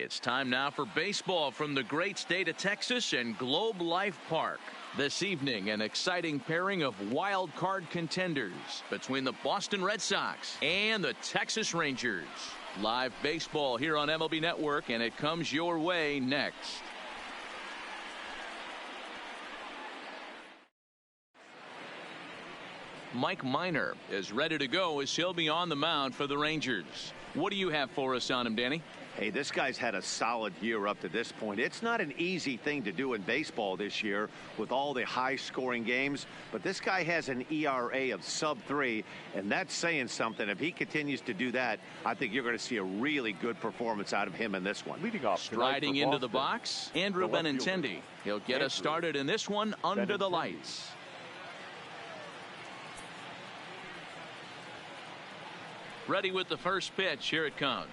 It's time now for baseball from the great state of Texas and Globe Life Park. This evening, an exciting pairing of wild card contenders between the Boston Red Sox and the Texas Rangers. Live baseball here on MLB Network, and it comes your way next. Mike Minor is ready to go as he'll be on the mound for the Rangers. What do you have for us on him, Danny? Hey, this guy's had a solid year up to this point. It's not an easy thing to do in baseball this year with all the high-scoring games, but this guy has an ERA of sub-3, and that's saying something. If he continues to do that, I think you're going to see a really good performance out of him in this one. Striding into the box, Andrew Benintendi. He'll get us started in this one under the lights. Ready with the first pitch. Here it comes.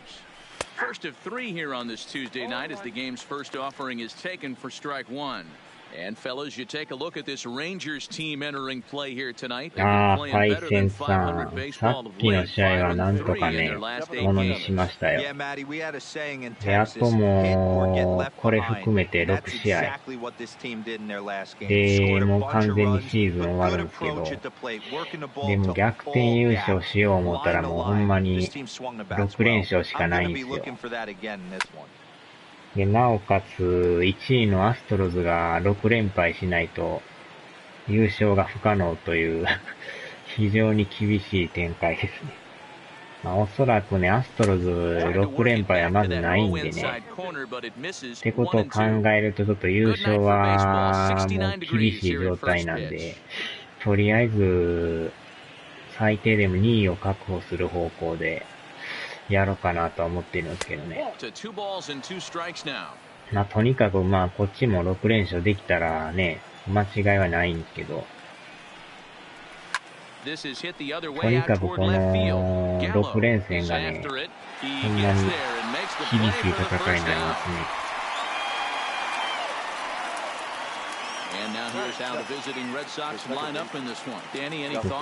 First of 3 here on this Tuesday night as the game's first offering is taken for strike 1. And fellas, you take a look at this Rangers team entering play here tonight. They've been playing better than 500 baseball of late. 5-3 in their last 8 games. Yeah, Matty, we had a saying in で、あ Texas, と hit も or get う left これ behind. 含めて That's 6試合 exactly what this team did in their last game. で、 Scored a もう bunch 完 of 全に runs, シーズン but 終わ good るんですけど、 approach at the plate, working the ball でも to 逆転 all 優勝 gaps. しよう思ったら Line to もうほん line. ま This に team swung the bats 6連 well. 勝しか I'm ない going ん to で be すよ。 looking for that again in this one. で、なおかつ1位のアストロズが6連敗しないと優勝が不可能という非常に厳しい展開ですね。まあ、おそらくね、アストロズ6連敗はまずないんでね。ってことを考えるとちょっと優勝はもう厳しい状態なんで、とりあえず最低でも2位を確保する方向でやろうかなとは思ってるんですけどね。まあとにかくまあこっちも6連勝できたらね、間違いはないんですけど、とにかくこの6連戦がね、ほんまに厳しい戦いになりますね。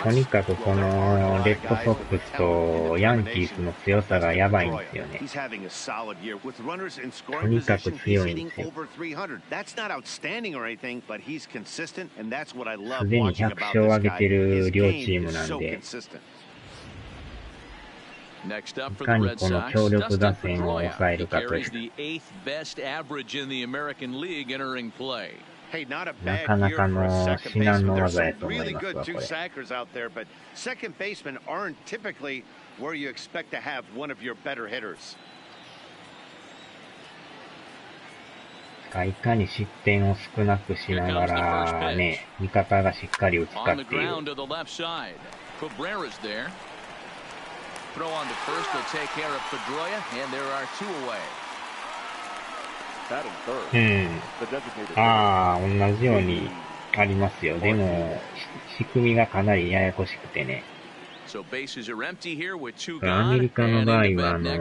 とにかくこのレッドソックスとヤンキースの強さがやばいんですよね。とにかく強いんですよ。すでに100勝を挙げてる両チームなんで、いかにこの強力打線を抑えるかという。なかなかの至難の技やと思いますわ、これ。いかに失点を少なくしながらね、味方がしっかり打つかっていう。うん。ああ、同じようにありますよ。でも、仕組みがかなりややこしくてね。アメリカの場合は、前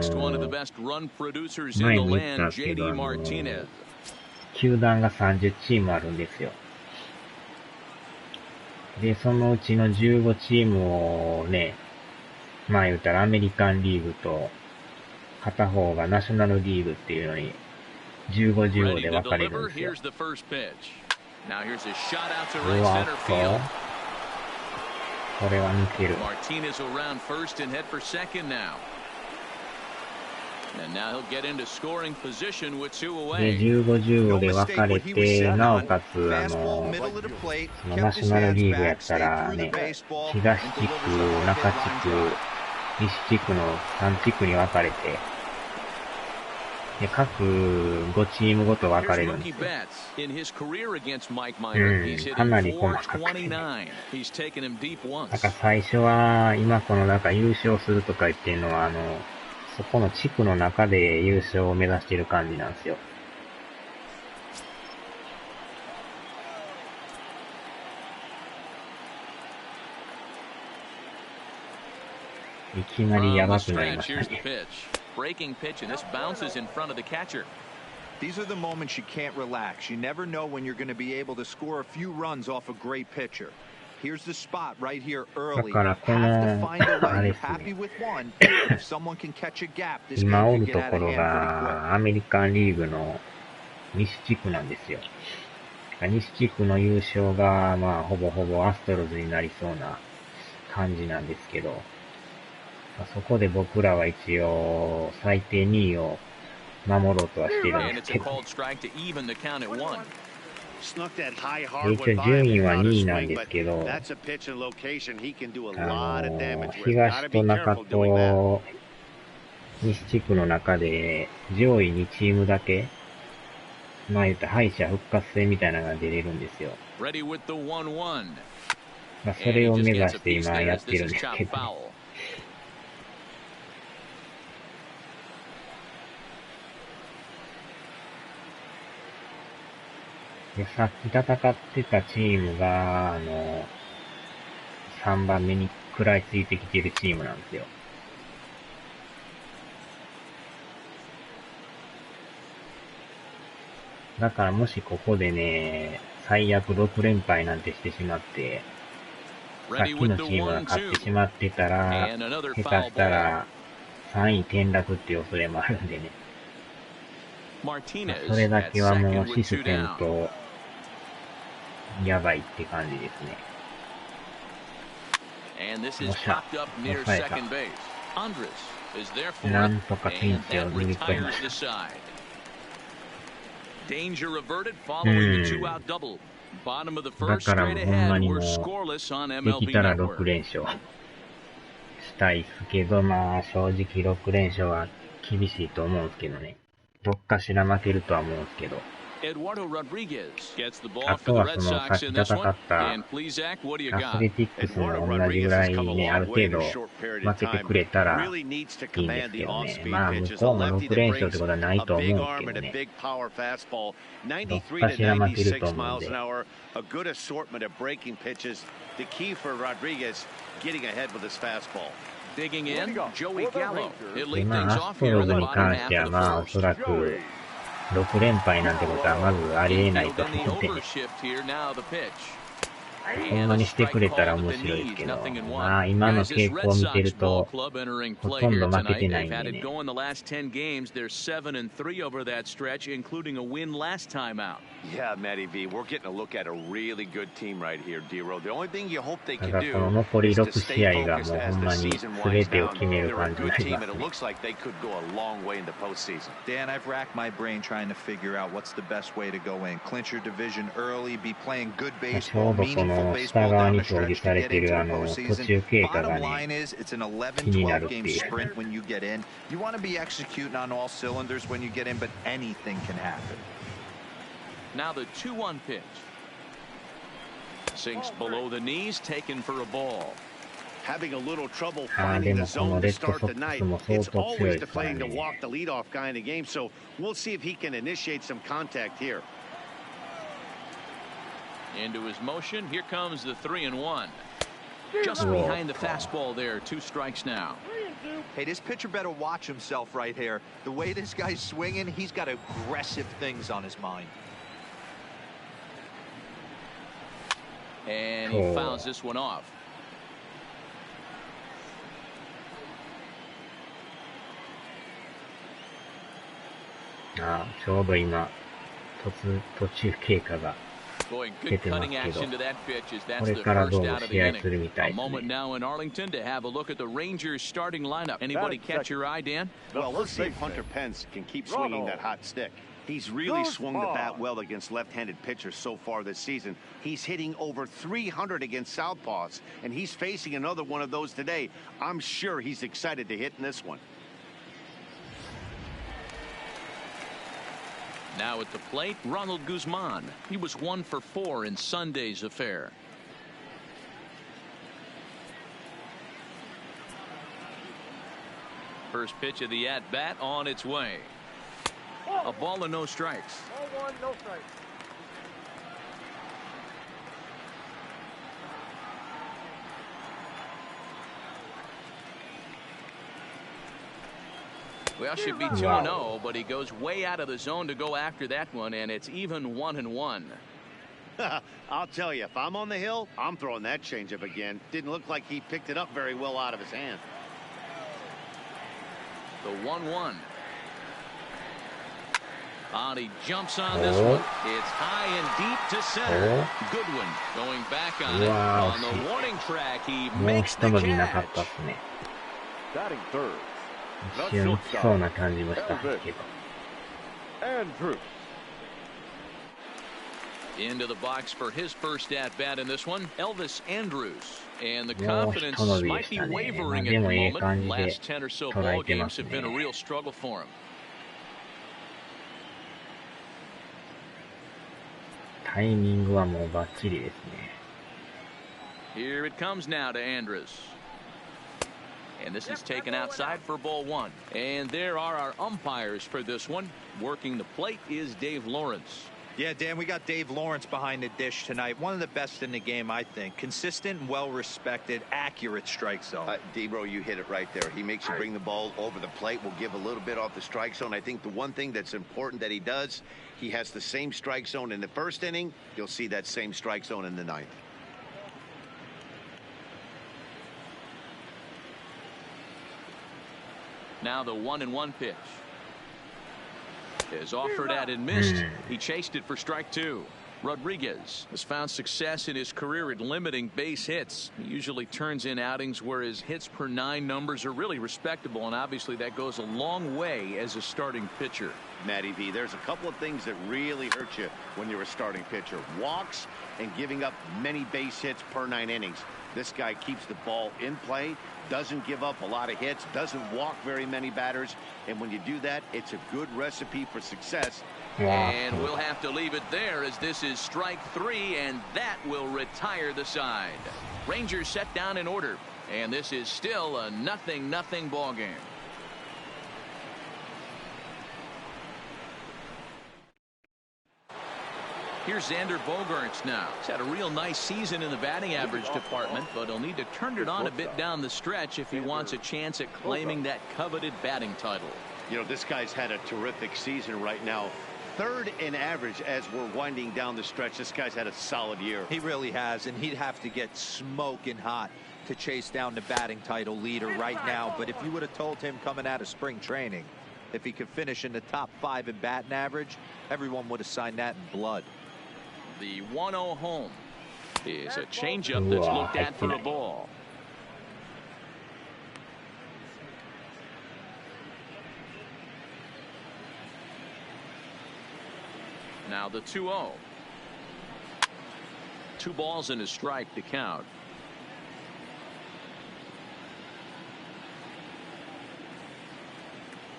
も言ったけど、球団が30チームあるんですよ。で、そのうちの15チームをね、まあ言ったらアメリカンリーグと、片方がナショナルリーグっていうのに、15、15で分かれるんですよ。うわっと、これは抜ける。で、15、15で分かれて、なおかつ、そのナショナルリーグやったらね、東地区、中地区、西地区の3地区に分かれて、で、各5チームごと分かれるんですよ。かなり細かくて、ね。だから最初は、今この優勝するとか言ってるのは、そこの地区の中で優勝を目指している感じなんですよ。いきなりやばくなりましたね。Breaking pitch, and this bounces in front of the catcher. These are the moments you can't relax. You never know when you're going to be able to score a few runs off a great pitcher. Here's the spot right here だ early. からこ Have の to find a あ lane. れ You're ですね happy with one. If someone can catch a gap, this 今 game お could る get と out こ of ろ hand pretty quick. がアメリカンリーグの西地区なんですよ。西地区の優勝がまあほぼほぼアストロズになりそうな感じなんですけど、まあそこで僕らは一応最低2位を守ろうとはしてるん And で it's す a けど、 called strike to even the count at 1. Snuck that high 一 hardwood 応 by 順 him 位 and は got a 2位なん swing, です but けど、that's a pitch and location. He can do a lot of damage with. 東 Gotta と be 中 careful doing that. と西地区の中で上位2チームだけ、まあ言ったら敗者復活戦みたいなのが出れるんですよ。Ready with the 1-1. まあそ And れ he を just 目指 gets し a て piece 今 there やっ as て this るん is です chopped けど、 foul. でさっき戦ってたチームが、3番目に食らいついてきてるチームなんですよ。だからもしここでね、最悪6連敗なんてしてしまって、さっき Ready with の the チームが勝ってし 1-2. まってたら、 And another 下手 foul したら ball. 3位転落っていう恐れもあるんでね。Martinez それだ at けはも second う with シス 2 テム down. と、やばいって感じですね。 And this is よっしゃ。 popped up near 抑えた。 second base. Andres is there for な it, んとかピン and チを that 乗り越え retires まし the た。 side. Danger averted following the 2-out double. Bottom of the だ first, からも straight うほんま ahead. に We're もう、 scoreless on でき MLB たら Network. 6連勝したいっすけど、まあ正直6連勝は厳しいと思うんですけどね。どっかしら負けるとは思うんですけど。Eduardo Rodriguez gets the あ ball と for は the そ Red のさっ Sox き in 戦 this っ one. た And Plesac, what do you アス got? レティックスも Eduardo 同じぐ Rodriguez ら has い come a ね、あ long る way 程 in a 度 short period 負 of けて time. くれたら Really needs to いいんです command け the どね。 off-speed まあ向 pitches. こ A うも lefty 6 that 連勝っ brings てことはない a と思うん big です arm け and ど a ね。 big power fastball. どっ 93か to しら負けると 96 思うん miles で。 an hour. A good assortment of breaking pitches. The key for Rodriguez getting ahead with his fastball. Digging in, Joey Gallo. He'll で lead ま things あア off スト here ロ in ズ the に bottom 関し half ては of the まあお first. そらく6連敗なんてことはまずありえないと Infield in the 思うんでね。 overshift here now the pitch. ほん And ま a にして strike くれたら called at 面 the 白いです knees, けど、 nothing in まあ one. 今の Guys, this 傾 Red 向を見てる Sox ball と、club entering ほ play とん here ど負け tonight. てない They've ん had で it ね。 going the last 10 games. They're 7-3 over that stretch, including a win last time out. Yeah, Matty V, we're getting a look at a really good team right here, D-Row. The only thing you hope they た can だ do その残り is to 6 stay 試合がも focused うほ as ん the まに season 全 winds てを down. 決める They're a 感じに good なり team, ま and す it ね。 looks like they could go a long way in the postseason. Dan, I've racked my brain trying to figure out what's the best way to go in. Clinch your division early, be playing good ちょ baseball, うどこ meaningful の baseball 下側 down に the 表示 stretch さ to れ get てる into the 途 postseason. 中経過 Bottom が line ね、 is, it's an 気になる 11-12 って game いう。 sprint when you get in. You want to be executing on all cylinders when you get in, but anything can happen. Now the 2-1 pitch. Sinks below the knees, taken for a ball. Having a little trouble ああ、 finding で the もこの zone レ to ッド start ソ the ックス night. も相 It's 当強い always ですから deflating to ね。 walk the leadoff guy in the game, so we'll see if he can initiate some contact here. Into his motion. Here comes the 3-1. Just Whoa. behind the fastball there. 2 strikes now. Hey, this pitcher better watch himself right here. The way this guy's swinging, he's got aggressive things on his mind. And he Oh. fouls this one off. ああ、ちょうど今、途中経過が Boy, 出 good てます cutting けど、 action to that pitch as こ that's れ the からど first うも out of the 試合す inning. るみた A いです moment ね。 now in Arlington to have a look at the Rangers starting lineup. Anybody catch your eye, Dan? Well, let's see if Hunter Pence can keep swinging that hot stick. He's really swung the bat well against left-handed pitchers so far this season. He's hitting over 300 against southpaws, and he's facing another one of those today. I'm sure he's excited to hit in this one. Now at the plate, Ronald Guzman. He was 1 for 4 in Sunday's affair. First pitch of the at-bat on its way. A ball and no strikes. 1-1, no strikes. Well, should be 2-0, but he goes way out of the zone to go after that one, and it's even 1-1. I'll tell you, if I'm on the hill, I'm throwing that changeup again. Didn't look like he picked it up very well out of his hand. The 1-1. He jumps on this one. It's high and deep to center. Goodwin going back on it. On the warning track, he makes the catch. Batting third. 一瞬来そうな感じもしたけど。 Andrews. Into the box for his first at-bat in this one, Elvis Andrews. And the confidence might be wavering at the moment. Last 10 or so ball games have been a real struggle for him. タイミングはもうバッチリですね。 Here it comes now to Andrews. And this is taken outside for ball one. And there are our umpires for this one. Working the plate is Dave Lawrence. Yeah, Dan, we got Dave Lawrence behind the dish tonight. One of the best in the game, I think. Consistent, well-respected, accurate strike zone. D-Bro, you hit it right there. He makes you bring the ball over the plate. Will give a little bit off the strike zone. I think the one thing that's important that he does, he has the same strike zone in the first inning. You'll see that same strike zone in the ninth. Now the 1-1 pitch is offered at and missed. He chased it for strike two. Rodriguez has found success in his career at limiting base hits. He usually turns in outings where his hits per 9 numbers are really respectable, and obviously that goes a long way as a starting pitcher. Matty V, there's a couple of things that really hurt you when you're a starting pitcher. Walks and giving up many base hits per 9 innings. This guy keeps the ball in play, doesn't give up a lot of hits, doesn't walk very many batters, and when you do that, it's a good recipe for success. And we'll have to leave it there as this is strike 3, and that will retire the side. Rangers set down in order, and this is still a 0-0 ball game. Here's Xander Bogaerts now. He's had a real nice season in the batting average department, but he'll need to turn it on a bit down the stretch if he wants a chance at claiming that coveted batting title. You know, this guy's had a terrific season right now. 3rd in average as we're winding down the stretch. This guy's had a solid year. He really has, and he'd have to get smoking hot to chase down the batting title leader right now. But if you would have told him coming out of spring training, if he could finish in the top 5 in batting average, everyone would have signed that in blood. The 1-0 home is a changeup that's looked at for a ball. Now the 2-0. 2 balls and a strike to count.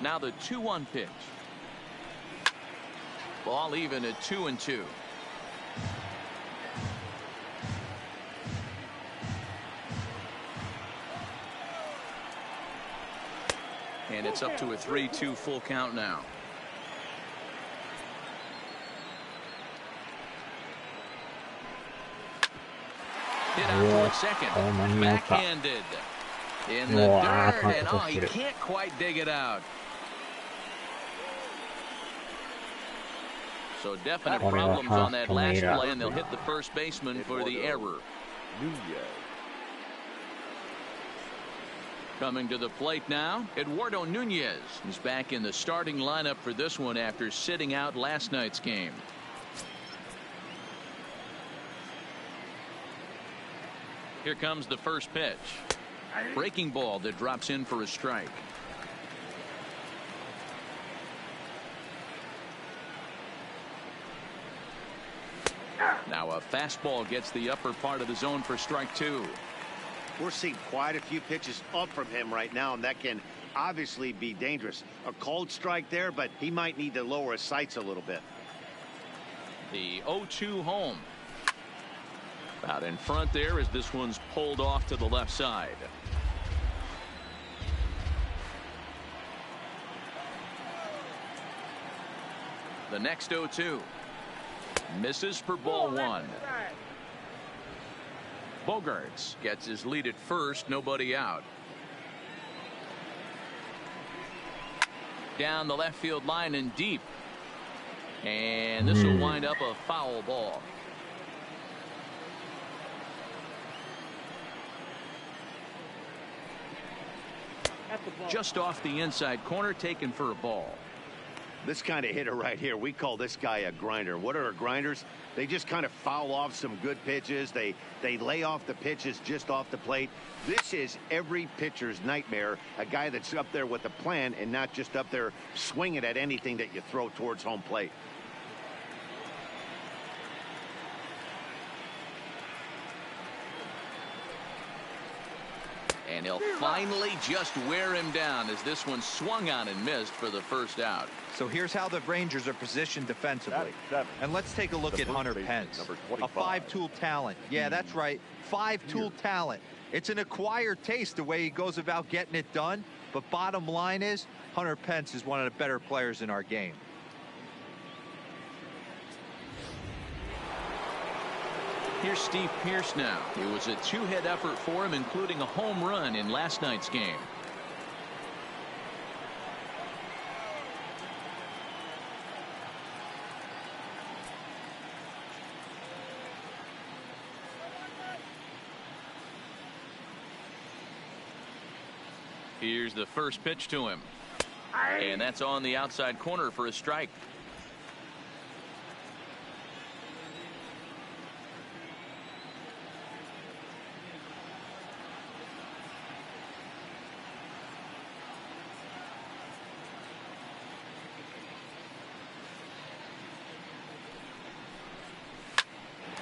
Now the 2-1 pitch. Ball even at 2-2. And it's up to a 3-2 full count now. Hit out for second. Backhanded. In the dirt. And he can't quite dig it out. So definite problems on that last play, and they'll hit the first baseman for the error. Coming to the plate now, Eduardo Nunez is back in the starting lineup for this one after sitting out last night's game. Here comes the first pitch. Breaking ball that drops in for a strike. Now a fastball gets the upper part of the zone for strike 2. We're seeing quite a few pitches up from him right now, and that can obviously be dangerous. A cold strike there, but he might need to lower his sights a little bit. The 0-2 home. Out in front there as this one's pulled off to the left side. The next 0-2. Misses for ball 1. Bogaerts gets his lead at first, nobody out. Down the left field line and deep. And this will wind up a foul ball. Just off the inside corner, taken for a ball. This kind of hitter right here, we call this guy a grinder. What are grinders? They just kind of foul off some good pitches. They lay off the pitches just off the plate. This is every pitcher's nightmare, a guy that's up there with a plan and not just up there swinging at anything that you throw towards home plate. And he'll finally just wear him down as this one swung on and missed for the first out. So here's how the Rangers are positioned defensively. And let's take a look at Hunter Pence, a five-tool talent. Yeah, that's right, five-tool talent. It's an acquired taste the way he goes about getting it done. But bottom line is, Hunter Pence is one of the better players in our game. Here's Steve Pearce now. It was a two-hit effort for him, including a home run in last night's game. Here's the first pitch to him. And that's on the outside corner for a strike.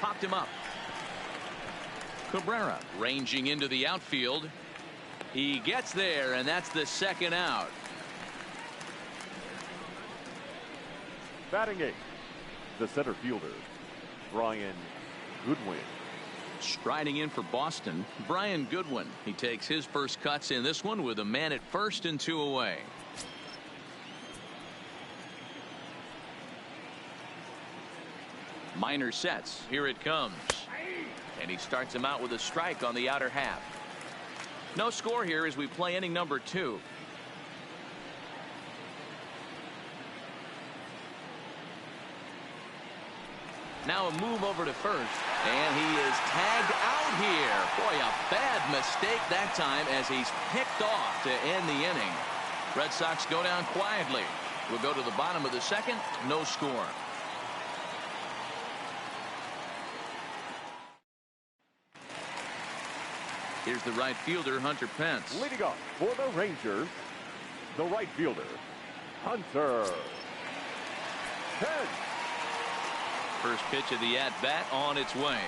Popped him up. Cabrera ranging into the outfield. He gets there, and that's the second out. Batting eighth, the center fielder, Brian Goodwin. Striding in for Boston, Brian Goodwin. He takes his first cuts in this one with a man at first and two away. Minor sets. Here it comes. And he starts him out with a strike on the outer half. No score here as we play inning number 2. Now a move over to first. And he is tagged out here. Boy, a bad mistake that time as he's picked off to end the inning. Red Sox go down quietly. We'll go to the bottom of the second. No score. Here's the right fielder, Hunter Pence. Leading off for the Rangers, the right fielder, Hunter Pence. First pitch of the at-bat on its way.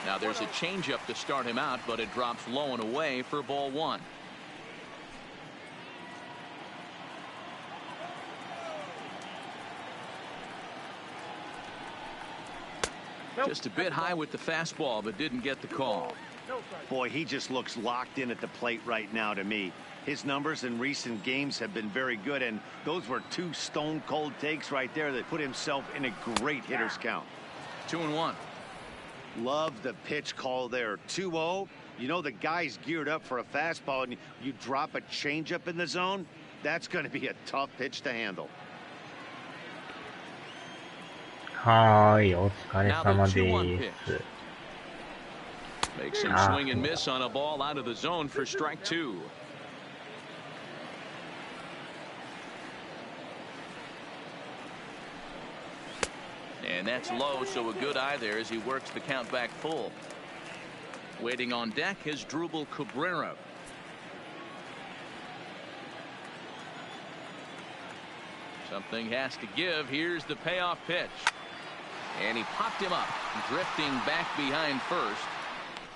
Now there's a changeup to start him out, but it drops low and away for ball 1. Just a bit high with the fastball, but didn't get the call. Boy, he just looks locked in at the plate right now to me. His numbers in recent games have been very good, and those were 2 stone-cold takes right there that put himself in a great hitter's count. 2-1. Love the pitch call there. 2-0. You know the guy's geared up for a fastball, and you drop a changeup in the zone. That's going to be a tough pitch to handle. はーい、お疲れ Now the 様 2-1 で pitch. す。 Makes him swing and miss on a ball out of the zone for strike 2. And that's low, so a good eye there as he works the count back full. Waiting on deck is Drupal Cabrera. Something has to give. Here's the payoff pitch. And he popped him up, drifting back behind first.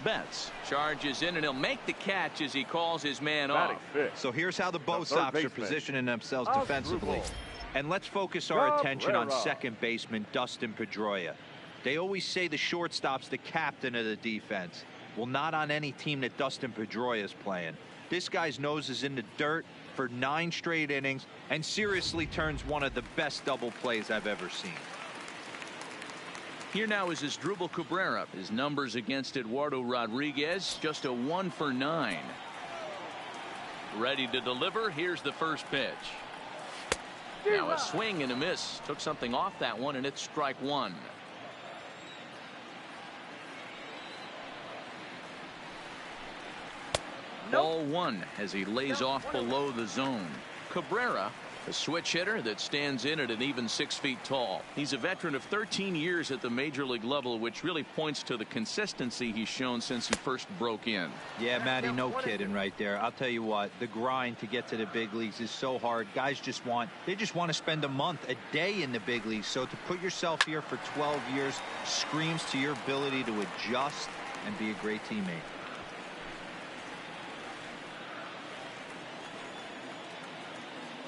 Betts charges in, and he'll make the catch as he calls his man off. So here's how the Bo Sox are positioning themselves defensively. And let's focus our attention on second baseman Dustin Pedroia. They always say the shortstop's the captain of the defense. Well, not on any team that Dustin Pedroia is playing. This guy's nose is in the dirt for 9 straight innings and seriously turns one of the best double plays I've ever seen. Here now is his Drupal Cabrera. His numbers against Eduardo Rodriguez, just a 1 for 9. Ready to deliver. Here's the first pitch. Now a swing and a miss. Took something off that one, and it's strike 1. Ball one as he lays off below the zone. Cabrera, a switch hitter that stands in at an even 6 feet tall. He's a veteran of 13 years at the major league level, which really points to the consistency he's shown since he first broke in. Yeah, Matty, no kidding right there. I'll tell you what, the grind to get to the big leagues is so hard. Guys just want to spend a month, a day in the big leagues. So to put yourself here for 12 years screams to your ability to adjust and be a great teammate.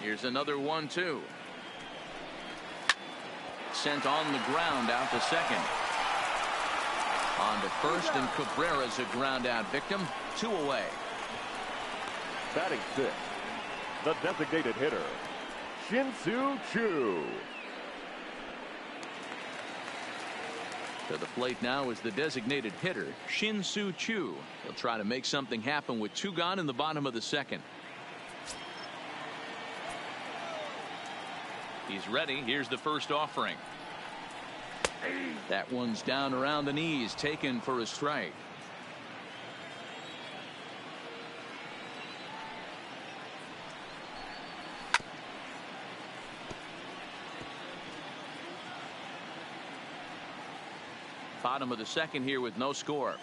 Here's another 1-2. Sent on the ground out to second. On to first, and Cabrera's a ground out victim. 2 away. Batting 6, the designated hitter, Shin-Soo Choo. To the plate now is the designated hitter, Shin-Soo Choo. He'll try to make something happen with 2 gone in the bottom of the second. He's ready. Here's the first offering. That one's down around the knees, taken for a strike. Bottom of the second here with no score.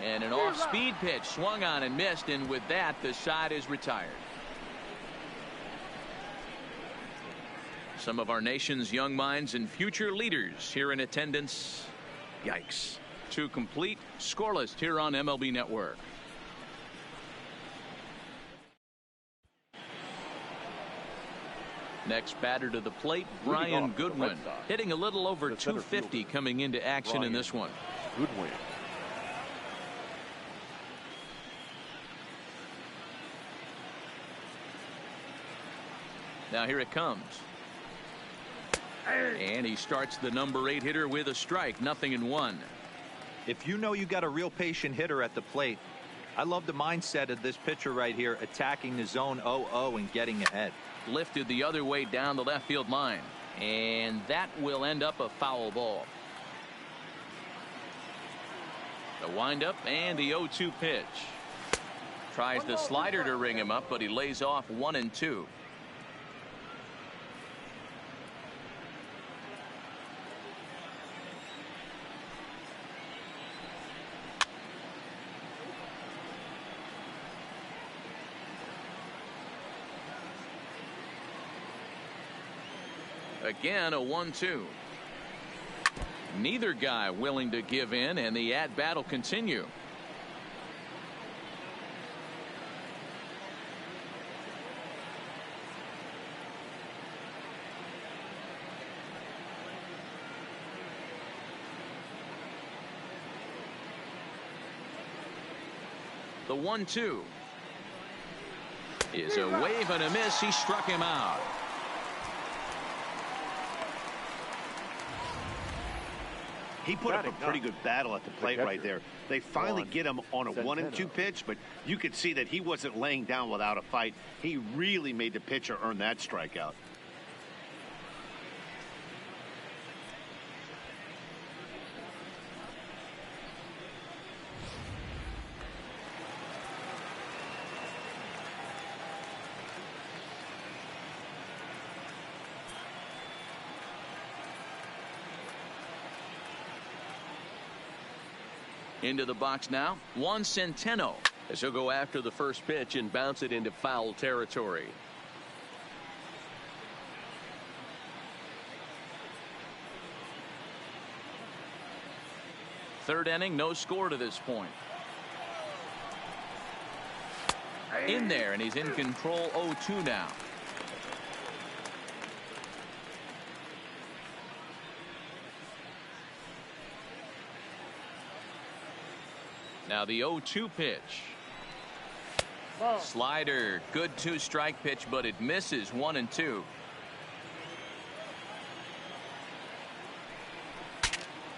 And an off-speed pitch swung on and missed, and with that the side is retired. Some of our nation's young minds and future leaders here in attendance. Yikes. 2 complete, scoreless here on MLB Network. Next batter to the plate, Brian Goodwin, hitting a little over 250 coming into action in this one. Goodwin. Now here it comes. And he starts the number 8 hitter with a strike, 0-1. If you know you got a real patient hitter at the plate, I love the mindset of this pitcher right here, attacking the zone 0-0 and getting ahead. Lifted the other way down the left field line, and that will end up a foul ball. The windup and the 0-2 pitch. Tries the slider to ring him up, but he lays off 1-2. Again, a 1-2. Neither guy willing to give in, and the at-bat will continue. The 1-2 is a wave and a miss. He struck him out. He put up a pretty good battle at the plate right there. They finally get him on a 1-2 pitch, but you could see that he wasn't laying down without a fight. He really made the pitcher earn that strikeout. Into the box now, Juan Centeno, as he'll go after the first pitch and bounce it into foul territory. Third inning, no score to this point. In there, and he's in control. 0-2 now. Now the 0-2 pitch. Slider, good 2-strike pitch, but it misses. 1-2.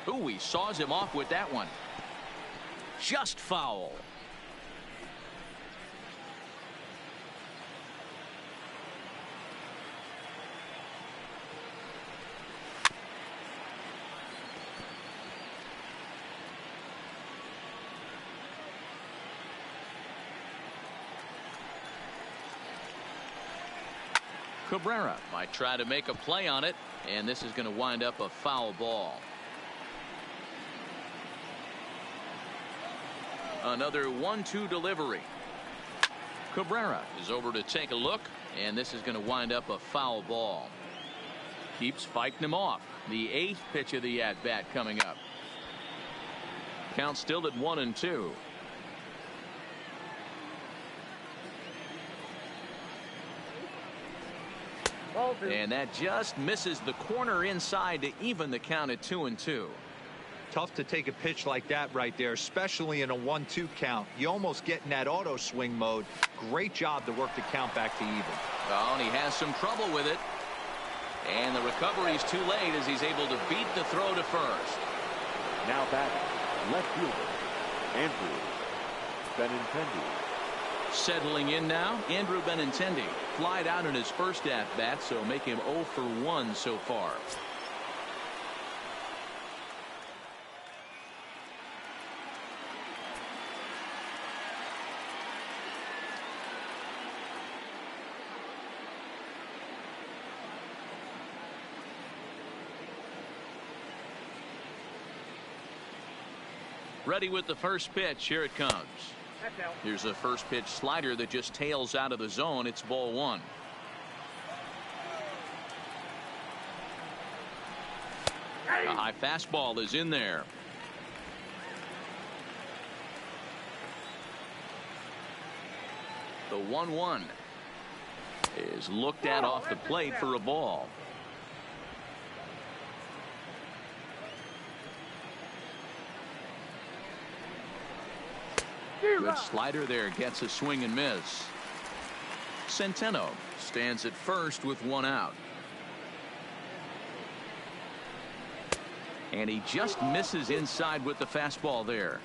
Ooh, he saws him off with that one. Just foul. Cabrera might try to make a play on it, and this is going to wind up a foul ball. Another 1-2 delivery. Cabrera is over to take a look, and this is going to wind up a foul ball. Keeps fighting him off. The 8th pitch of the at-bat coming up. Count still at 1-2. And that just misses the corner inside to even the count at 2-2. Tough to take a pitch like that right there, especially in a 1-2 count. You almost get in that auto swing mode. Great job to work the count back to even. Oh, and he has some trouble with it. And the recovery's too late as he's able to beat the throw to first. Now back, left fielder, Andrew Benintendi. Settling in now, Andrew Benintendi. Flied out in his first at-bat, so make him 0 for 1 so far. Ready with the first pitch. Here it comes. Here's a first pitch slider that just tails out of the zone. It's ball 1. A high fastball is in there. The 1-1 is looked at off the plate for a ball. Good slider there, gets a swing and miss. Centeno stands at first with 1 out. And he just misses inside with the fastball there.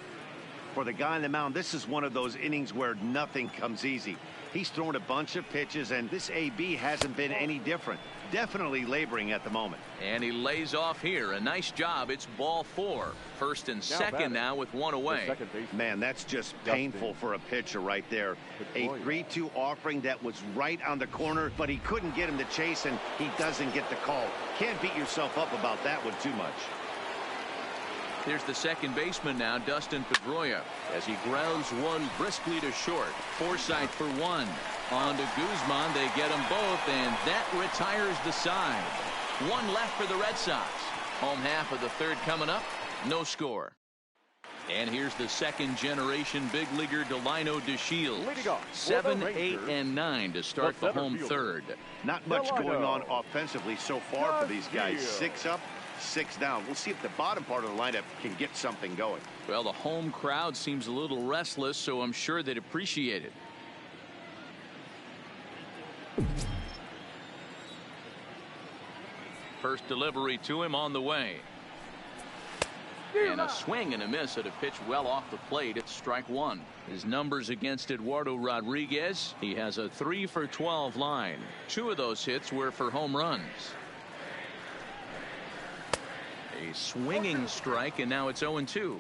For the guy on the mound, this is one of those innings where nothing comes easy. He's thrown a bunch of pitches, and this AB hasn't been any different. Definitely laboring at the moment. And he lays off here. A nice job. It's ball 4. First and second now with 1 away. Man, that's just painful for a pitcher right there. A 3-2 offering that was right on the corner, but he couldn't get him to chase, and he doesn't get the call. Can't beat yourself up about that one too much. Here's the second baseman now, Dustin Pedroia, as he grounds one briskly to short. Forsythe for 1. On to Guzman. They get them both, and that retires the side. 1 left for the Red Sox. Home half of the third coming up. No score. And here's the second generation big leaguer Delino DeShields. 7, 8, and 9 to start the home third. Not much going on offensively so far for these guys. 6 up, 6 down. We'll see if the bottom part of the lineup can get something going. Well, the home crowd seems a little restless, so I'm sure they'd appreciate it. First delivery to him on the way. And a swing and a miss at a pitch well off the plate. It's strike 1. His numbers against Eduardo Rodriguez. He has a 3 for 12 line. 2 of those hits were for home runs. A swinging strike, and now it's 0-2.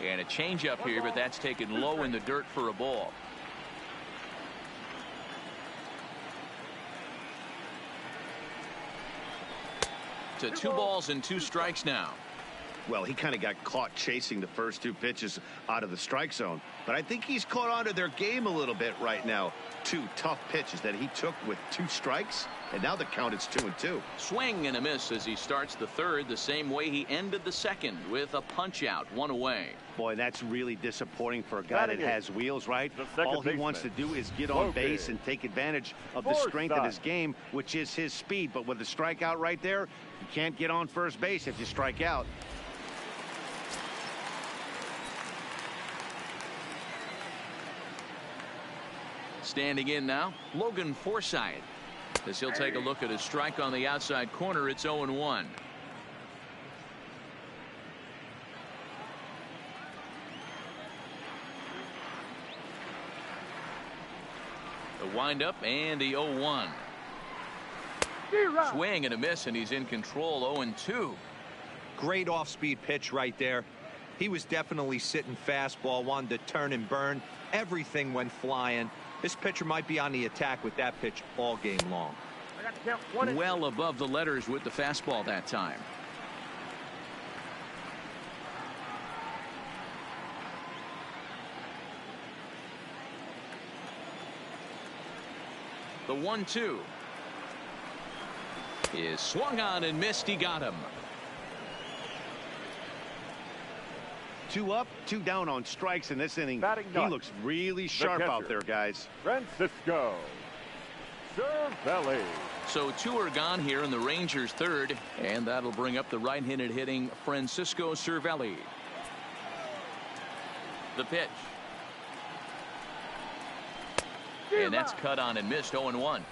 And a changeup here, but that's taken low in the dirt for a ball. To 2 balls and 2 strikes now. Well, he kind of got caught chasing the first 2 pitches out of the strike zone, but I think he's caught on to their game a little bit right now. 2 tough pitches that he took with 2 strikes, and now the count is 2-2. Swing and a miss as he starts the third, the same way he ended the second, with a punch out, 1 away. Boy, that's really disappointing for a guy that has wheels, right? All he wants to do is get on base and take advantage of the strength of his game, which is his speed. But with the strikeout right there, you can't get on first base if you strike out. Standing in now, Logan Forsythe. As he'll take a look at a strike on the outside corner, it's 0-1. The windup and the 0-1. Swing and a miss, and he's in control. 0-2. Great off-speed pitch right there. He was definitely sitting fastball, wanted to turn and burn. Everything went flying. This pitcher might be on the attack with that pitch all game long. Well above the letters with the fastball that time. The 1-2 is swung on and missed. He got him. 2 up, 2 down on strikes in this inning. He looks really sharp out there, guys. Francisco Cervelli. So 2 are gone here in the Rangers' third, and that'll bring up the right-handed hitting Francisco Cervelli. The pitch. And that's cut on and missed. 0-1.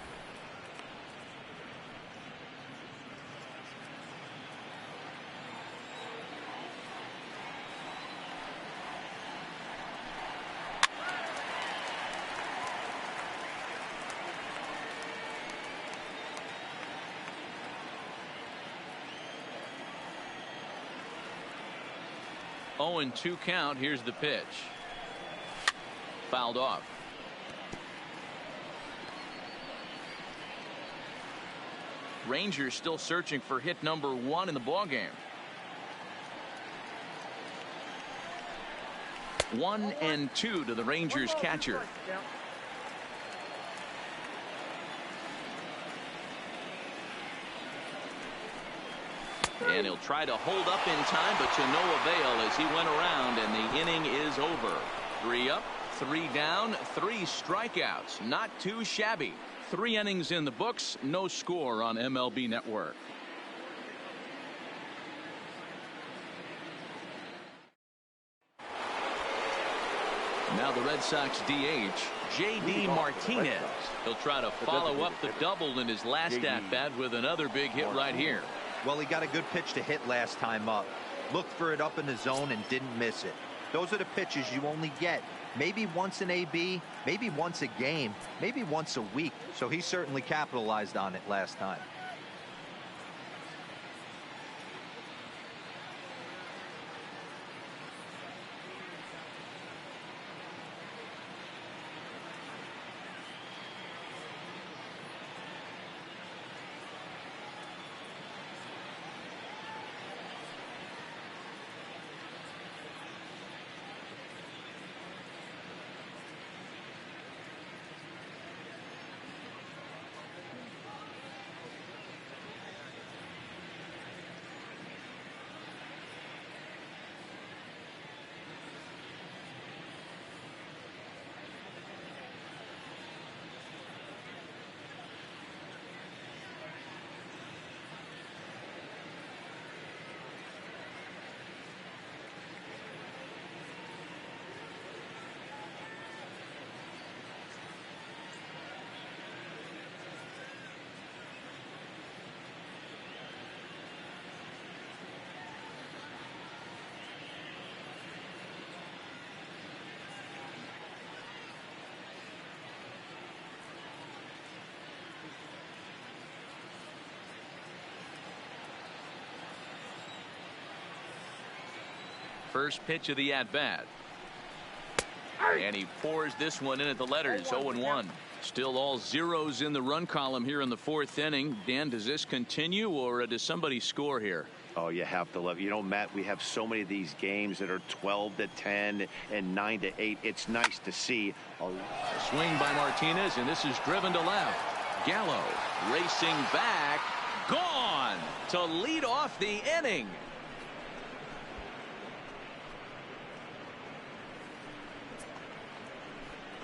Oh, and 2 count. Here's the pitch. Fouled off. Rangers still searching for hit number 1 in the ballgame. 1-2 to the Rangers catcher. And he'll try to hold up in time, but to no avail as he went around, and the inning is over. 3 up, 3 down, 3 strikeouts. Not too shabby. 3 innings in the books, no score on MLB Network. Now the Red Sox DH, J.D. Martinez. He'll try to follow up the double in his last at-bat with another big hit right here. Well, he got a good pitch to hit last time up. Looked for it up in the zone and didn't miss it. Those are the pitches you only get maybe once in AB, maybe once a game, maybe once a week. So he certainly capitalized on it last time. First pitch of the at-bat. And he pours this one in at the letters. 0-1. Still all zeros in the run column here in the 4th inning. Dan, does this continue, or does somebody score here? Oh, you have to love. You know, Matt, we have so many of these games that are 12-10 and 9-8. It's nice to see. A swing by Martinez, and this is driven to left. Gallo racing back. Gone to lead off the inning.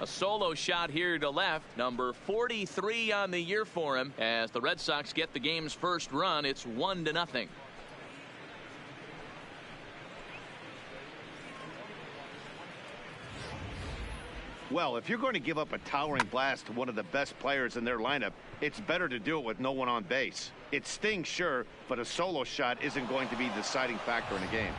A solo shot here to left. Number 43 on the year for him. As the Red Sox get the game's first run, it's 1-0. Well, if you're going to give up a towering blast to one of the best players in their lineup, it's better to do it with no one on base. It stings, sure, but a solo shot isn't going to be the deciding factor in a game.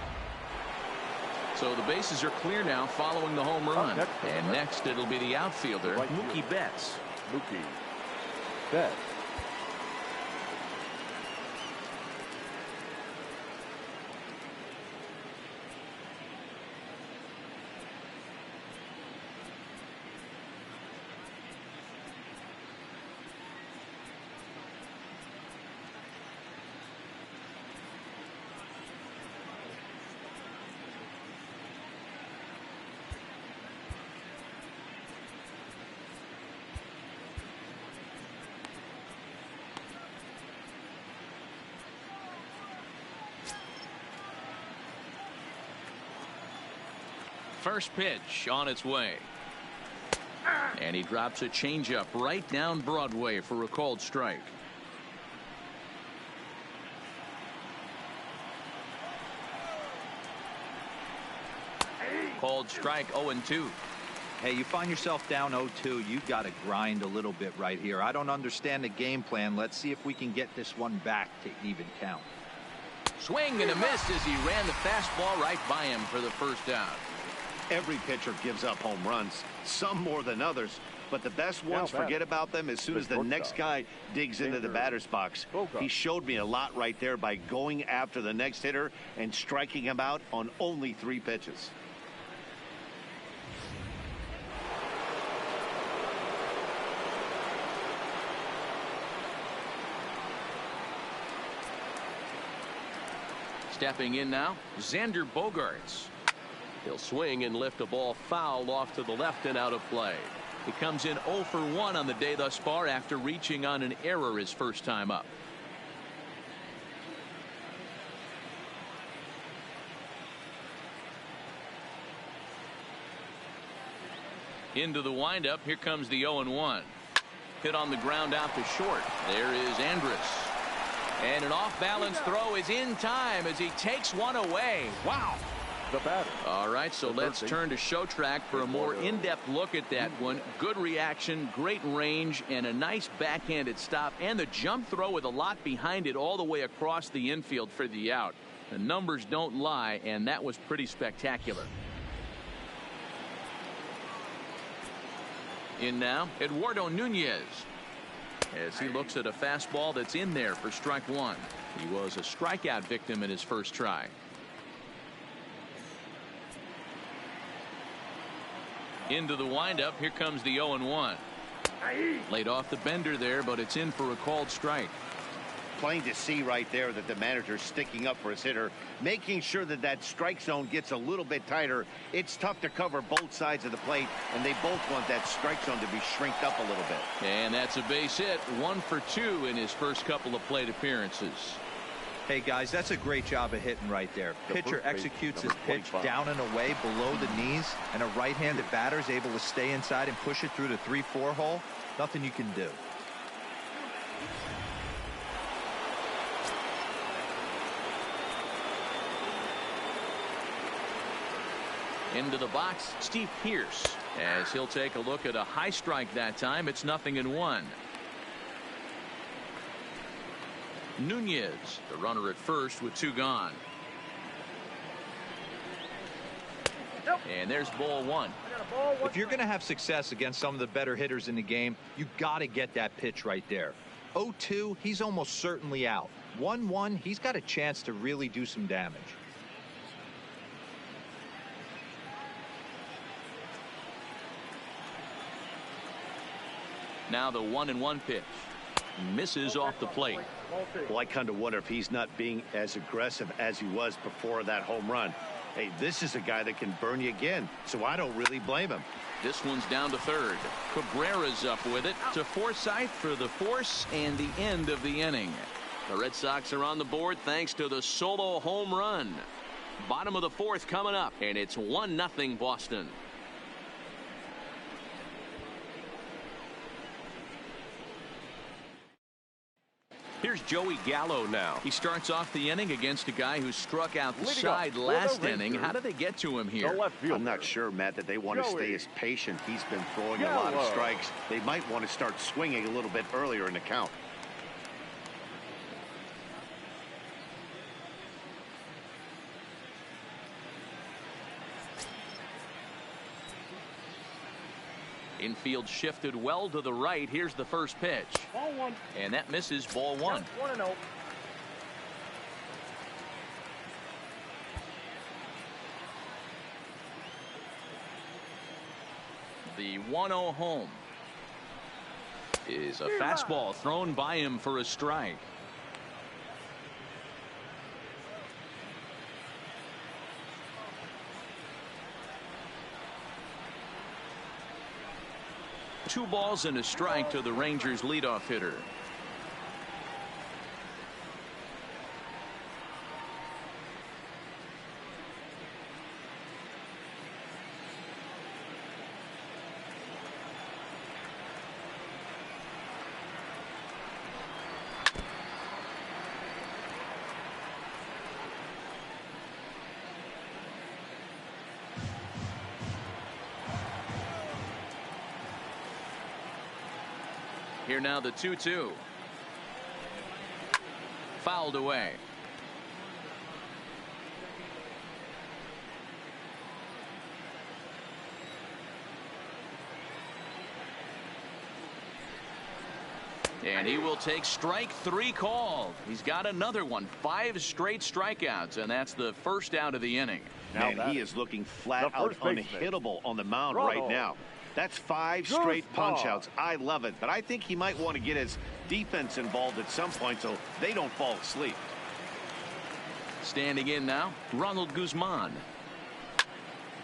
So the bases are clear now following the home run. And next it'll be the outfielder, Mookie Betts. Mookie Betts. First pitch on its way. And he drops a changeup right down Broadway for a called strike. Called strike 0-2. Hey, you find yourself down 0-2, you got to grind a little bit right here. I don't understand the game plan. Let's see if we can get this one back to even count. Swing and a miss as he ran the fastball right by him for the first out. Every pitcher gives up home runs, some more than others, but the best ones forget about them as soon as the next guy digs into the batter's box. He showed me a lot right there by going after the next hitter and striking him out on only 3 pitches. Stepping in now, Xander Bogaerts. He'll swing and lift a ball foul off to the left and out of play. He comes in 0 for 1 on the day thus far after reaching on an error his first time up. Into the windup. Here comes the 0-1. Hit on the ground out to short. There is Andrus. And an off-balance throw is in time as he takes one away. Wow. The batter. All right, so let's turn to show track for a more in-depth look at that one. Good reaction, great range, and a nice backhanded stop, and the jump throw with a lot behind it all the way across the infield for the out. The numbers don't lie, and that was pretty spectacular. In now, Eduardo Nunez, as he looks at a fastball that's in there for strike 1. He was a strikeout victim in his first try. Into the windup. Here comes the 0-1. Laid off the bender there, but it's in for a called strike. Plain to see right there that the manager's sticking up for his hitter, making sure that that strike zone gets a little bit tighter. It's tough to cover both sides of the plate, and they both want that strike zone to be shrinked up a little bit. And that's a base hit. 1 for 2 in his first couple of plate appearances. Hey guys, that's a great job of hitting right there. Pitcher executes his pitch down and away below the knees, and a right-handed batter is able to stay inside and push it through the 3-4 hole. Nothing you can do. Into the box, Steve Pearce, as he'll take a look at a high strike that time. It's 0-1. Nunez, the runner at first with 2 gone. And there's ball 1. If you're going to have success against some of the better hitters in the game, you got to get that pitch right there. 0-2, he's almost certainly out. 1-1, he's got a chance to really do some damage. Now the 1-1 pitch. Misses off the plate. Well, I kind of wonder if he's not being as aggressive as he was before that home run. Hey, this is a guy that can burn you again, so I don't really blame him. This one's down to third. Cabrera's up with it to Forsythe for the force and the end of the inning. The Red Sox are on the board thanks to the solo home run. Bottom of the 4th coming up, and it's 1-0 Boston. Here's Joey Gallo now. He starts off the inning against a guy who struck out the side last inning. How did they get to him here? I'm not sure, Matt, that they want to stay as patient. He's been throwing a lot of strikes. They might want to start swinging a little bit earlier in the count. Infield shifted well to the right. Here's the first pitch. Ball 1. And that misses. Ball 1. 1-0. The 1-0 home is a fastball thrown by him for a strike. Two balls and a strike to the Rangers leadoff hitter. Here now the 2-2. Fouled away. And he will take strike 3 called. He's got another one. 5 straight strikeouts, and that's the first out of the inning. Man, he is looking flat out unhittable on the mound right now. That's 5 straight punch-outs. I love it, but I think he might want to get his defense involved at some point so they don't fall asleep. Standing in now, Ronald Guzman.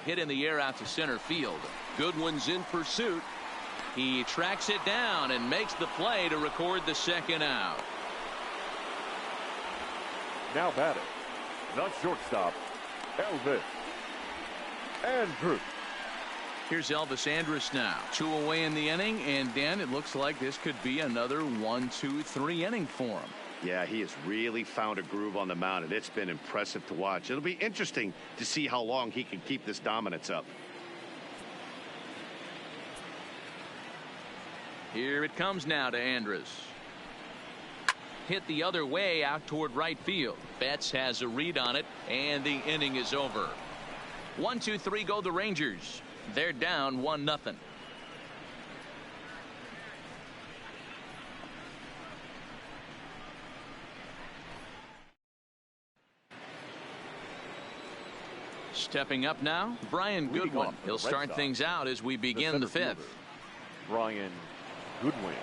Hit in the air out to center field. Goodwin's in pursuit. He tracks it down and makes the play to record the second out. Now batting, the shortstop, Elvis Andrus. Here's Elvis Andrus now. 2 away in the inning, and Dan, it looks like this could be another 1-2-3 inning for him. Yeah, he has really found a groove on the mound, and it's been impressive to watch. It'll be interesting to see how long he can keep this dominance up. Here it comes now to Andrus. Hit the other way out toward right field. Betts has a read on it, and the inning is over. 1-2-3 go the Rangers. They're down 1-0. Stepping up now, Brian Goodwin. He'll start things out as we begin the 5th. Brian Goodwin.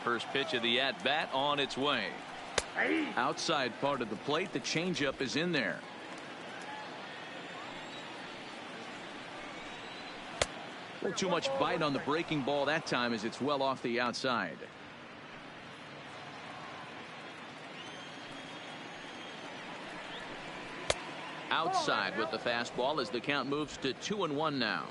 First pitch of the at-bat on its way. Outside part of the plate, the changeup is in there. Too much bite on the breaking ball that time as it's well off the outside. Outside with the fastball as the count moves to 2-1 now.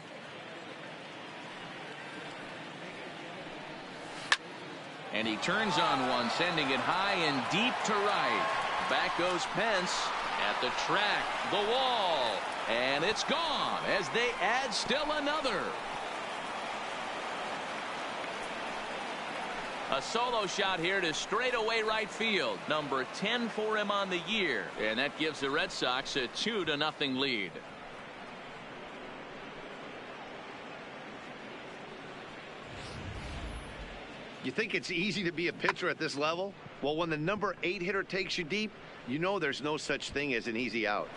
And he turns on one, sending it high and deep to right. Back goes Pence at the track, the wall, and it's gone as they add still another. A solo shot here to straightaway right field. Number 10 for him on the year. And that gives the Red Sox a 2-0 lead. You think it's easy to be a pitcher at this level? Well, when the number 8 hitter takes you deep, you know there's no such thing as an easy out.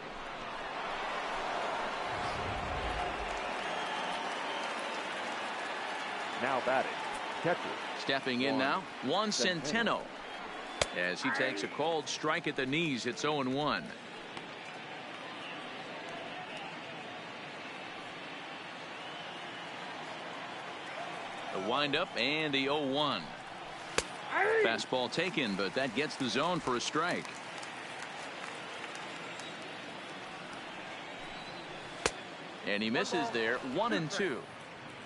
Now batting, catcher. Stepping in now, Juan Centeno. As he takes a called strike at the knees, it's 0-1. The windup and the 0-1. Fastball taken, but that gets the zone for a strike. And he misses there, 1-2.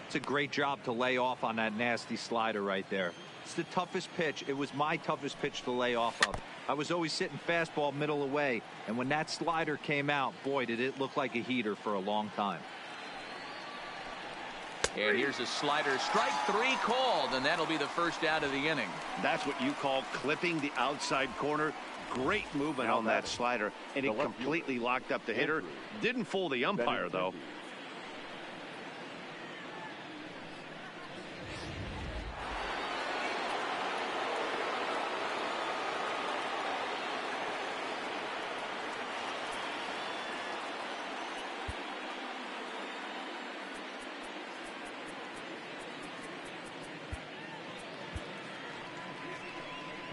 It's a great job to lay off on that nasty slider right there. It's the toughest pitch. It was my toughest pitch to lay off of. I was always sitting fastball middle away, and when that slider came out, boy, did it look like a heater for a long time. And here's a slider, strike 3 called, and that'll be the first out of the inning. That's what you call clipping the outside corner. Great movement on that slider, and it completely locked up the hitter. Didn't fool the umpire, though.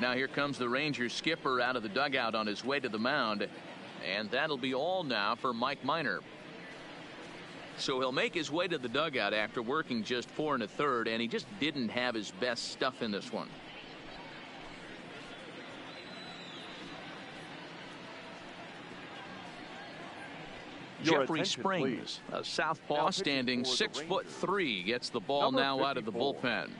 Now here comes the Rangers skipper out of the dugout on his way to the mound, and that'll be all now for Mike Minor. So he'll make his way to the dugout after working just 4 1/3, and he just didn't have his best stuff in this one. Jeffrey Springs, a southpaw standing 6'3", gets the ball now out of the bullpen.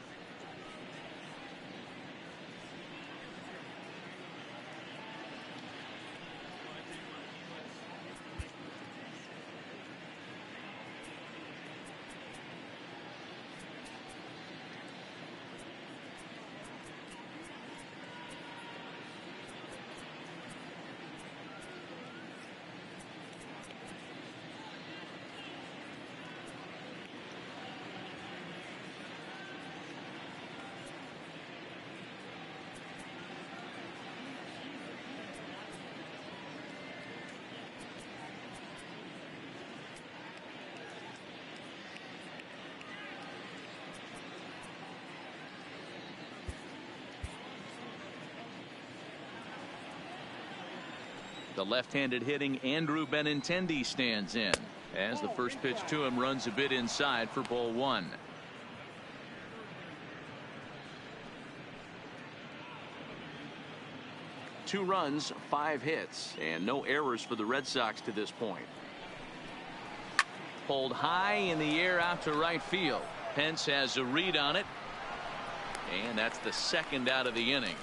The left-handed hitting Andrew Benintendi stands in as the first pitch to him runs a bit inside for ball one. Two runs, 5 hits, and no errors for the Red Sox to this point. Pulled high in the air out to right field. Pence has a read on it, and that's the second out of the inning.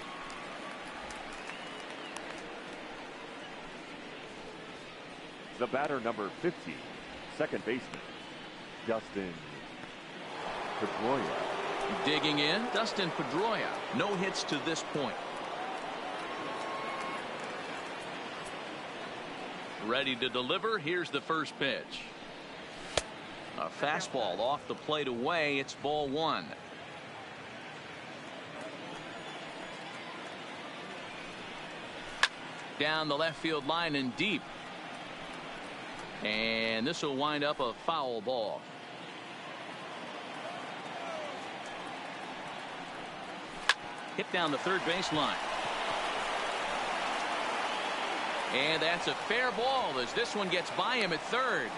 The batter, number 50, second baseman, Dustin Pedroia. Digging in, Dustin Pedroia. No hits to this point. Ready to deliver. Here's the first pitch. A fastball off the plate away. It's ball one. Down the left field line and deep. And this will wind up a foul ball. Hit down the third baseline. And that's a fair ball as this one gets by him at third.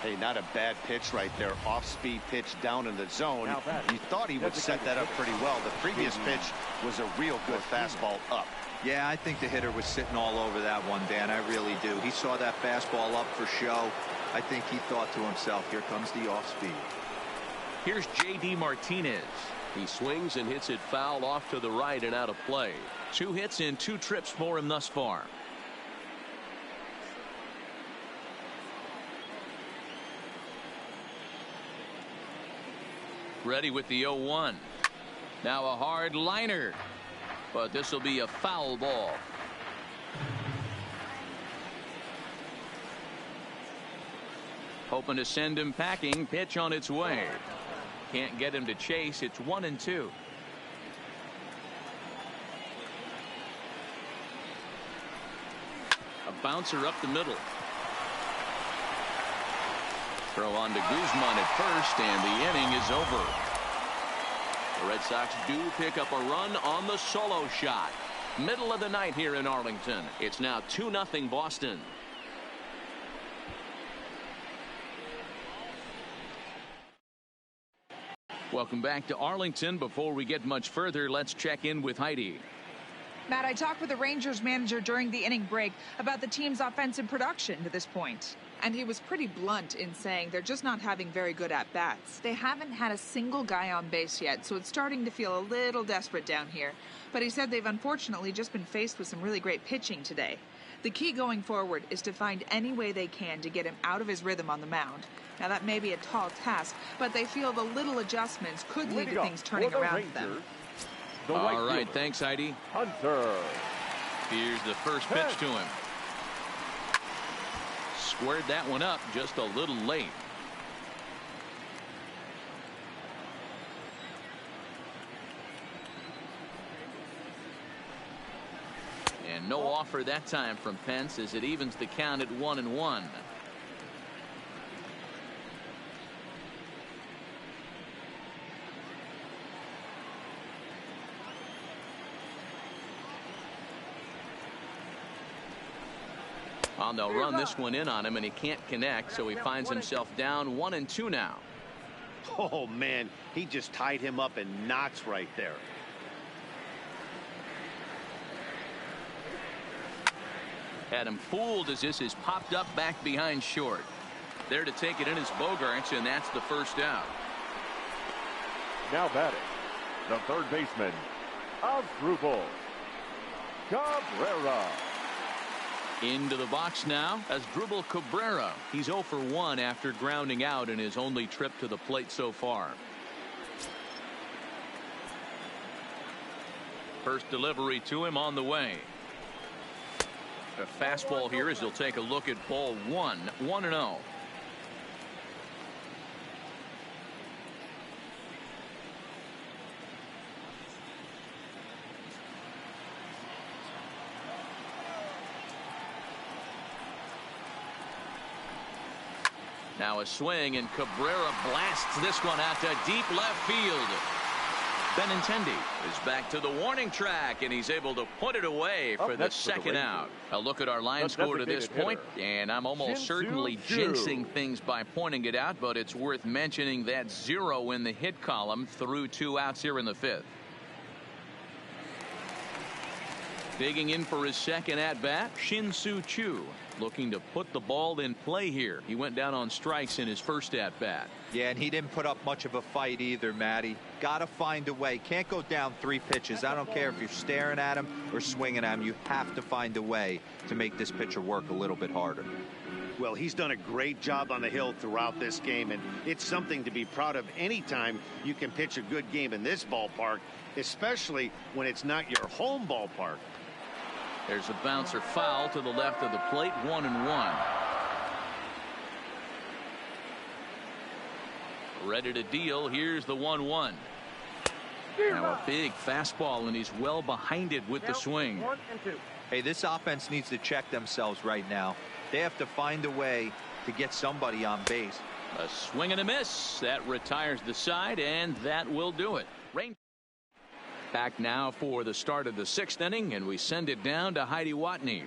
Hey, not a bad pitch right there. Off-speed pitch down in the zone. You thought he would set that up pretty well. The previous pitch was a real good fastball up. Yeah, I think the hitter was sitting all over that one, Dan. I really do. He saw that fastball up for show. I think he thought to himself, here comes the off-speed. Here's J.D. Martinez. He swings and hits it foul off to the right and out of play. 2 hits in 2 trips for him thus far. Ready with the 0-1. Now a hard liner, but this will be a foul ball. Hoping to send him packing. Pitch on its way. Can't get him to chase. It's 1-2. A bouncer up the middle. Throw on to Guzman at first, and the inning is over. The Red Sox do pick up a run on the solo shot. Middle of the night here in Arlington. It's now 2-0 Boston. Welcome back to Arlington. Before we get much further, let's check in with Heidi. Matt, I talked with the Rangers manager during the inning break about the team's offensive production to this point. And he was pretty blunt in saying they're just not having very good at-bats. They haven't had a single guy on base yet, so it's starting to feel a little desperate down here. But he said they've unfortunately just been faced with some really great pitching today. The key going forward is to find any way they can to get him out of his rhythm on the mound. Now, that may be a tall task, but they feel the little adjustments could lead to things turning around for them. All right, thanks, Heidi. Hunter. Here's the first pitch to him. Squared that one up just a little late. And no offer that time from Pence as it evens the count at 1-1. Well, they'll run this one in on him, and he can't connect, so he finds himself down 1-2 now. Oh, man, he just tied him up in knots right there. Had him fooled as this is popped up back behind short. There to take it in is Bogaerts, and that's the first out. Now batting, the third baseman, Asdrubal Cabrera. Into the box now as Asdrubal Cabrera. He's 0 for 1 after grounding out in his only trip to the plate so far. First delivery to him on the way. A fastball here as he'll take a look at ball 1. 1-0. Now a swing, and Cabrera blasts this one out to deep left field. Benintendi is back to the warning track, and he's able to put it away for the second out. A look at our line score to this point, and I'm almost certainly jinxing things by pointing it out, but it's worth mentioning that 0 in the hit column through 2 outs here in the 5th. Digging in for his second at-bat, Shin-Soo Choo, looking to put the ball in play here. He went down on strikes in his first at-bat. Yeah, and he didn't put up much of a fight either, Matty. Got to find a way. Can't go down 3 pitches. I don't care if you're staring at him or swinging at him. You have to find a way to make this pitcher work a little bit harder. Well, he's done a great job on the hill throughout this game, and it's something to be proud of anytime you can pitch a good game in this ballpark, especially when it's not your home ballpark. There's a bouncer foul to the left of the plate, 1-1. Ready to deal. Here's the 1-1. Now a big fastball, and he's well behind it with the swing. Hey, this offense needs to check themselves right now. They have to find a way to get somebody on base. A swing and a miss. That retires the side, and that will do it. Back now for the start of the 6th inning, and we send it down to Heidi Watney.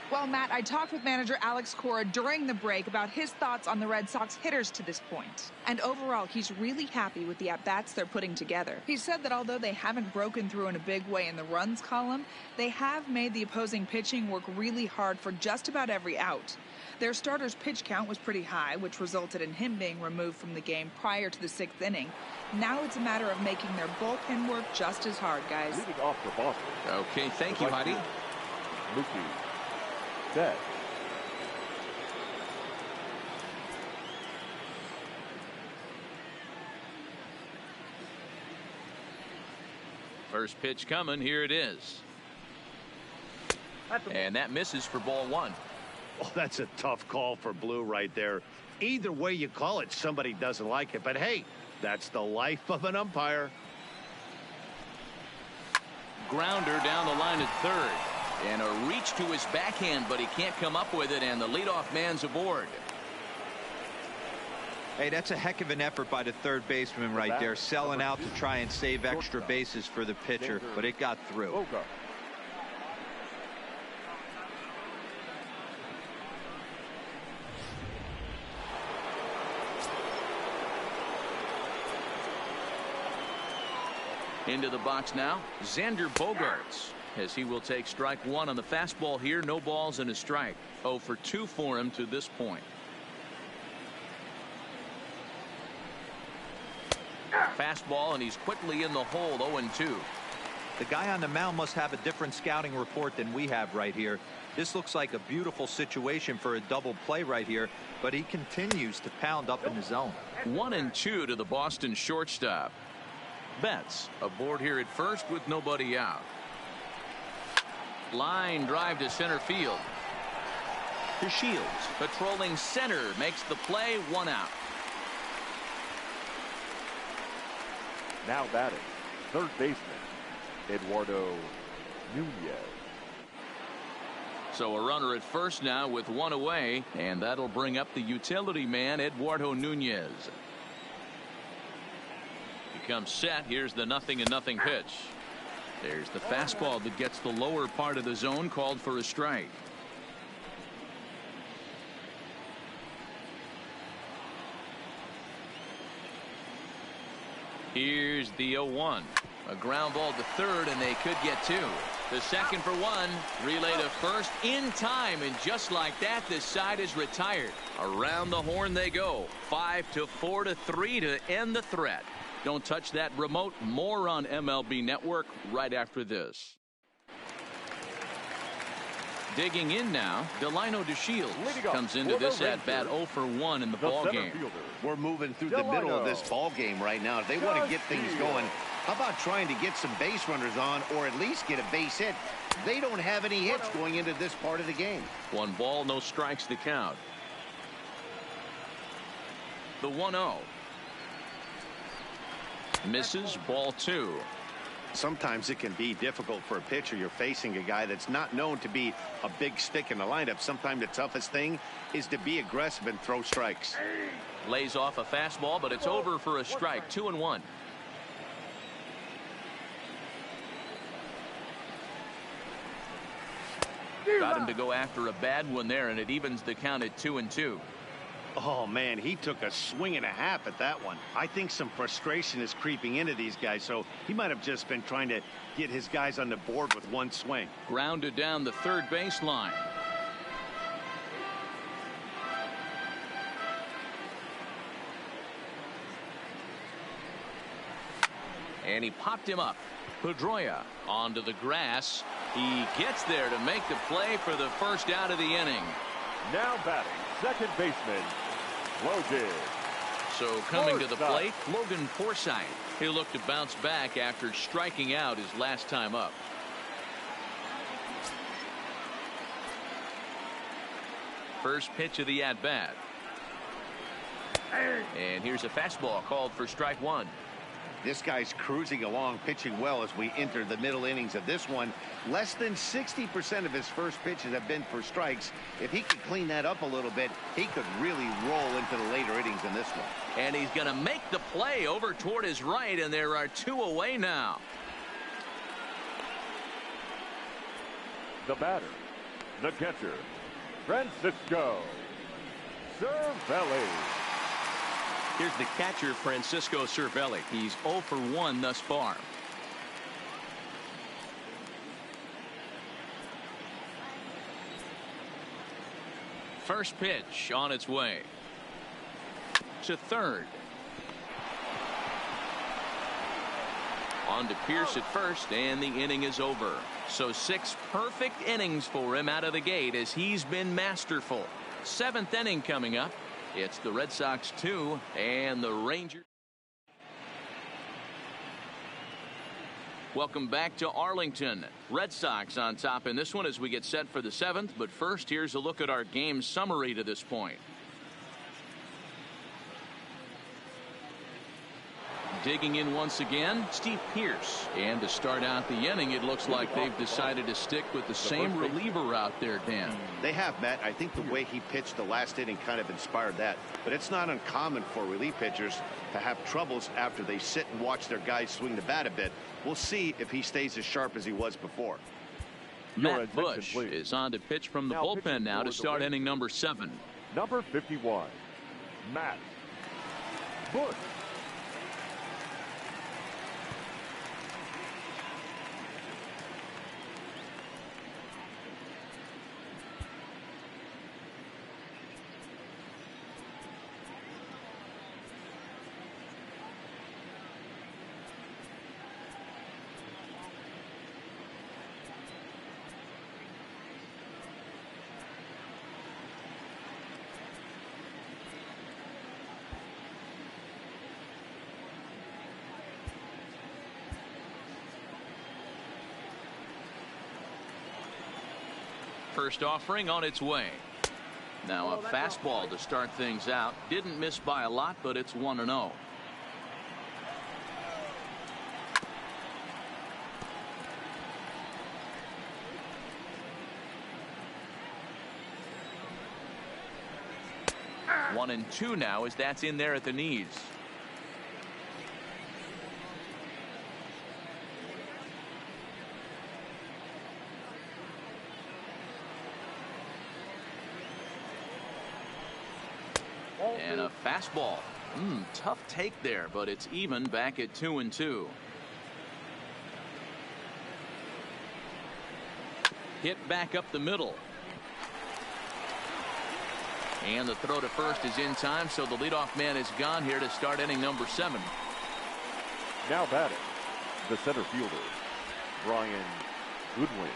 Well, Matt, I talked with manager Alex Cora during the break about his thoughts on the Red Sox hitters to this point. And overall, he's really happy with the at-bats they're putting together. He said that although they haven't broken through in a big way in the runs column, they have made the opposing pitching work really hard for just about every out. Their starter's pitch count was pretty high, which resulted in him being removed from the game prior to the 6th inning. Now it's a matter of making their bullpen work just as hard, guys. Leading off for Boston. Okay, thank you, Heidi. Mookie Betts. First pitch coming. Here it is. And that misses for ball 1. Oh, that's a tough call for Blue right there. Either way you call it, somebody doesn't like it. But hey, that's the life of an umpire. Grounder down the line at third. And a reach to his backhand, but he can't come up with it, and the leadoff man's aboard. Hey, that's a heck of an effort by the third baseman right there, selling out to try and save extra bases for the pitcher, but it got through. Into the box now, Xander Bogaerts, as he will take strike 1 on the fastball here. No balls and a strike. 0 for 2 for him to this point. Fastball, and he's quickly in the hole. 0-2. The guy on the mound must have a different scouting report than we have right here. This looks like a beautiful situation for a double play right here, but he continues to pound up in the zone. 1-2 to the Boston shortstop. Betts aboard here at first with nobody out. Line drive to center field. To Shields, patrolling center, makes the play. 1 out. Now batting, third baseman, Eduardo Nunez. So a runner at first now with 1 away, and that'll bring up the utility man, Eduardo Nunez. He comes set. Here's the 0-0 pitch. There's the fastball that gets the lower part of the zone, called for a strike. Here's the 0-1. A ground ball to third, and they could get 2. The second for 1. Relay to first in time, and just like that, this side is retired. Around the horn they go. 5-4-3 to end the threat. Don't touch that remote. More on MLB Network right after this. Digging in now, Delino DeShields comes into this at-bat 0 for 1 in the ball game. We're moving through the middle of this ball game right now. If they want to get things going, how about trying to get some base runners on, or at least get a base hit? They don't have any hits going into this part of the game. 1 ball, no strikes to count. The 1-0. Misses, ball 2. Sometimes it can be difficult for a pitcher. You're facing a guy that's not known to be a big stick in the lineup. Sometimes the toughest thing is to be aggressive and throw strikes. Lays off a fastball, but it's over for a strike. 2-1. Got him to go after a bad one there, and it evens the count at 2-2. Oh, man, he took a swing and a half at that one. I think some frustration is creeping into these guys, so he might have just been trying to get his guys on the board with one swing. Grounded down the third baseline. And he popped him up. Pedroia onto the grass. He gets there to make the play for the first out of the inning. Now batting, second baseman, Logan. So coming to the plate, Logan Forsythe. He'll look to bounce back after striking out his last time up. First pitch of the at-bat. And here's a fastball called for strike one. This guy's cruising along, pitching well as we enter the middle innings of this one. Less than 60% of his first pitches have been for strikes. If he could clean that up a little bit, he could really roll into the later innings in this one. And he's going to make the play over toward his right, and there are two away now. The batter, the catcher, Francisco Cervelli. Here's the catcher, Francisco Cervelli. He's 0 for 1 thus far. First pitch on its way. To third. On to Pierce at first, and the inning is over. So 6 perfect innings for him out of the gate as he's been masterful. 7th inning coming up. It's the Red Sox 2 and the Rangers. Welcome back to Arlington. Red Sox on top in this one as we get set for the 7th. But first, here's a look at our game summary to this point. Digging in once again, Steve Pierce. And to start out the inning, it looks like they've decided to stick with the same reliever out there, Dan. They have, Matt. I think the way he pitched the last inning kind of inspired that. But it's not uncommon for relief pitchers to have troubles after they sit and watch their guys swing the bat a bit. We'll see if he stays as sharp as he was before. Matt Bush is on to pitch from the bullpen now to start inning number 7. Number 51, Matt Bush. First offering on its way. Now a fastball to start things out. Didn't miss by a lot, but it's 1-0. One and two now as that's in there at the knees. And a fastball. Tough take there, but it's even back at 2-2. Hit back up the middle. And the throw to first is in time, so the leadoff man is gone here to start inning number 7. Now batting, the center fielder, Brian Goodwin.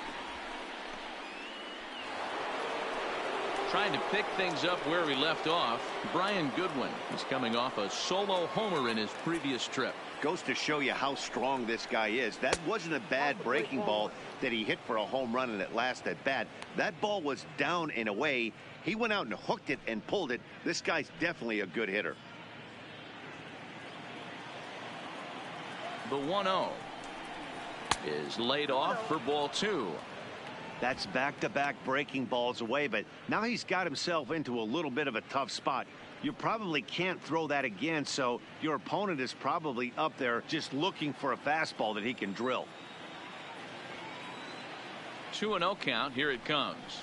Trying to pick things up where we left off. Brian Goodwin is coming off a solo homer in his previous trip. Goes to show you how strong this guy is. That wasn't a bad breaking ball that he hit for a home run in that last at bat. That ball was down and away. He went out and hooked it and pulled it. This guy's definitely a good hitter. The 1-0 is laid off for ball 2. That's back-to-back breaking balls away, but now he's got himself into a little bit of a tough spot. You probably can't throw that again, so your opponent is probably up there just looking for a fastball that he can drill. 2-0 count. Here it comes.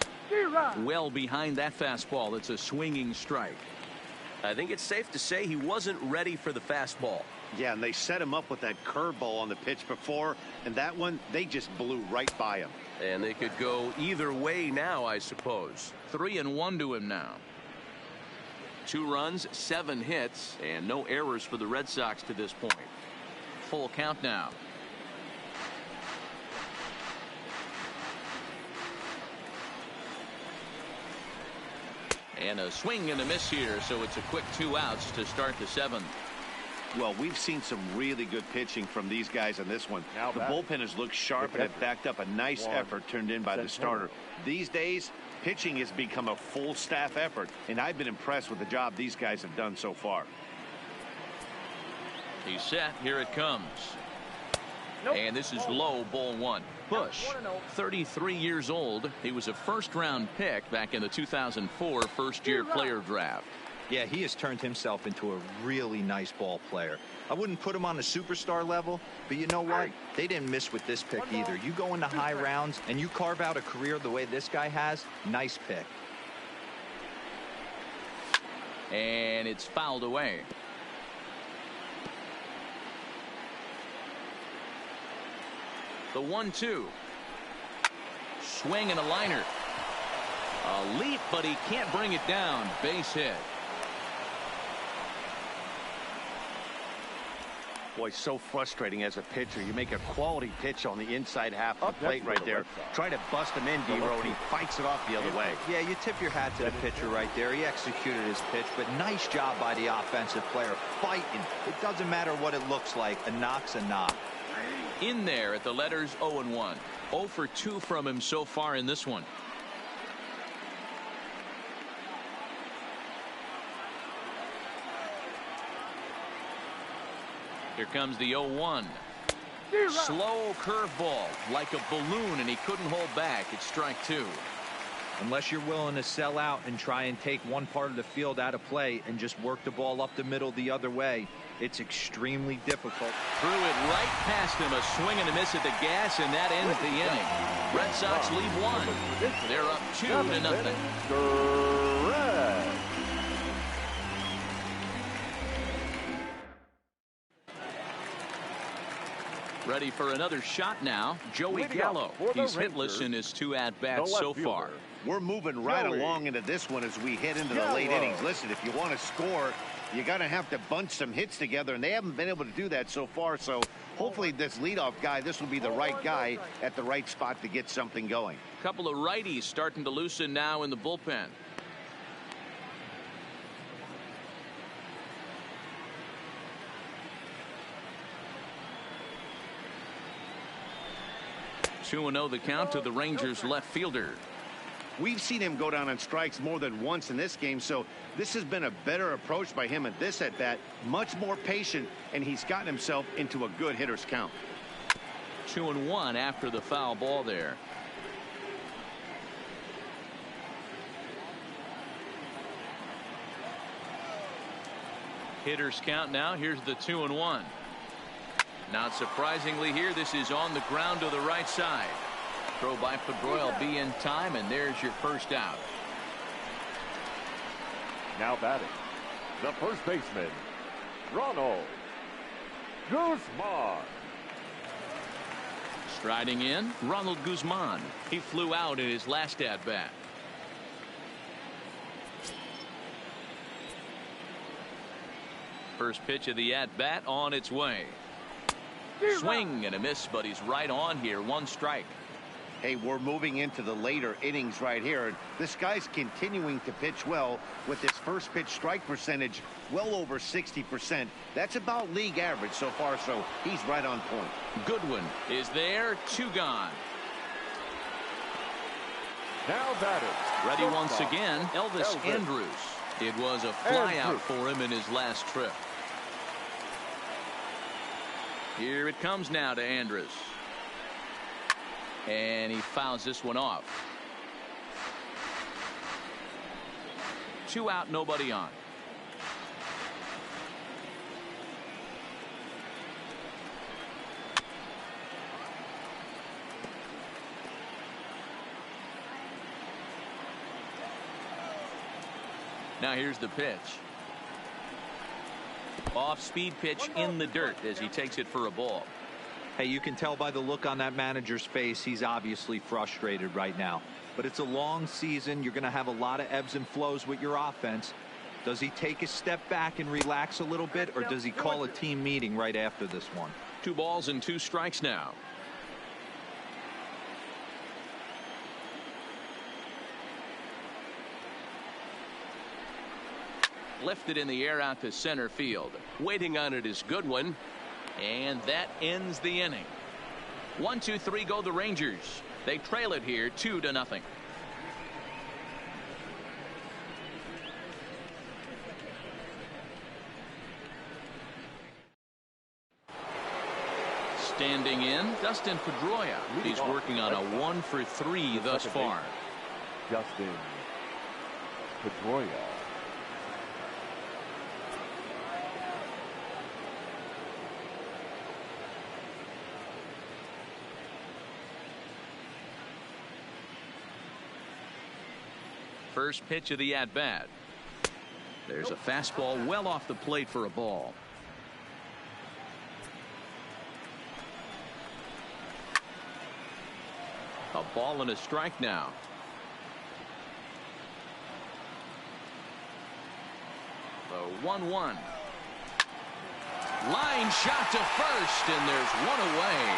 Well behind that fastball. It's a swinging strike. I think it's safe to say he wasn't ready for the fastball. Yeah, and they set him up with that curveball on the pitch before, and that one, they just blew right by him. And they could go either way now, I suppose. 3-1 to him now. 2 runs, 7 hits, and no errors for the Red Sox to this point. Full count now. And a swing and a miss here, so it's a quick 2 outs to start the 7th. Well, we've seen some really good pitching from these guys on this one. Now the bullpen has looked sharp and have backed up a nice effort turned in by the starter. These days, pitching has become a full staff effort, and I've been impressed with the job these guys have done so far. He's set. Here it comes. And this is low, ball 1. Bush, 33 years old. He was a first-round pick back in the 2004 first-year player draft. Yeah, he has turned himself into a really nice ball player. I wouldn't put him on the superstar level, but you know what? They didn't miss with this pick either. You go into high rounds and you carve out a career the way this guy has, nice pick. And it's fouled away. The 1-2. Swing and a liner. A leap, but he can't bring it down. Base hit. Boy, so frustrating as a pitcher. You make a quality pitch on the inside half of the plate right there. Try to bust him in, D-Row, and he fights it off the other way. Yeah, you tip your hat to the pitcher right there. He executed his pitch, but nice job by the offensive player fighting. It doesn't matter what it looks like. A knock's a knock. In there at the letters 0-1. 0 for 2 from him so far in this one. Here comes the 0-1. Slow curveball like a balloon, and he couldn't hold back. It's strike 2. Unless you're willing to sell out and try and take one part of the field out of play and just work the ball up the middle the other way, it's extremely difficult. Threw it right past him. A swing and a miss at the gas, and that ends the inning. Red Sox lead 1. They're up 2-0. Ready for another shot now. Joey Gallo. He's hitless in his 2 at-bats so far. We're moving right along into this one as we head into the late innings. Listen, if you want to score, you're going to have to bunch some hits together, and they haven't been able to do that so far. So hopefully this leadoff guy, this will be the right guy at the right spot to get something going. A couple of righties starting to loosen now in the bullpen. Two 2-0 the count to the Rangers left fielder. We've seen him go down on strikes more than once in this game, so this has been a better approach by him at this at-bat. Much more patient, and he's gotten himself into a good hitter's count. 2-1 after the foul ball there. Hitter's count now. Here's the 2-1. Not surprisingly here, this is on the ground to the right side. Throw by Pedroia will be in time, and there's your first out. Now batting, the first baseman, Ronald Guzman. Striding in, Ronald Guzman. He flew out in his last at-bat. First pitch of the at-bat on its way. Swing and a miss, but he's right on here. 1 strike. Hey, we're moving into the later innings right here. This guy's continuing to pitch well with his first pitch strike percentage well over 60%. That's about league average so far, so he's right on point. Goodwin is there. 2 gone. Now batting. Ready once again, Elvis Andrus. It was a flyout for him in his last trip. Here it comes now to Andrus. And he fouls this one off. 2 out, nobody on. Now here's the pitch. Off-speed pitch in the dirt as he takes it for a ball. Hey, you can tell by the look on that manager's face, he's obviously frustrated right now. But it's a long season. You're going to have a lot of ebbs and flows with your offense. Does he take a step back and relax a little bit, or does he call a team meeting right after this one? 2 balls and 2 strikes now. Lifted in the air out to center field. Waiting on it is good one. And that ends the inning. 1, 2, 3 go the Rangers. They trail it here 2-0. Standing in, Dustin Pedroia. He's working on a 1 for 3 thus far. Dustin Pedroia. First pitch of the at-bat. There's a fastball well off the plate for a ball. A ball and a strike now. The 1-1. Line shot to first, and there's one away.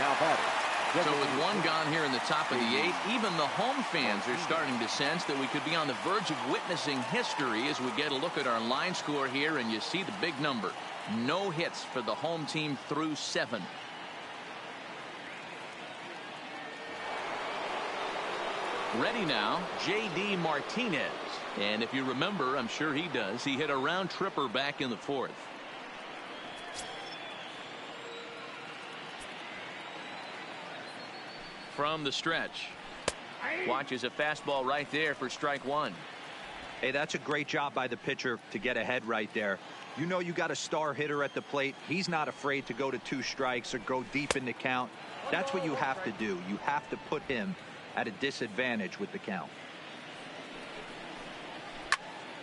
Now batting. So with 1 gone here in the top of the 8th, even the home fans are starting to sense that we could be on the verge of witnessing history as we get a look at our line score here, and you see the big number. No hits for the home team through 7. Ready now, J.D. Martinez. And if you remember, I'm sure he does, he hit a round tripper back in the 4th. From the stretch. Watches a fastball right there for strike 1. Hey, that's a great job by the pitcher to get ahead right there. You know you got a star hitter at the plate. He's not afraid to go to 2 strikes or go deep in the count. That's what you have to do. You have to put him at a disadvantage with the count.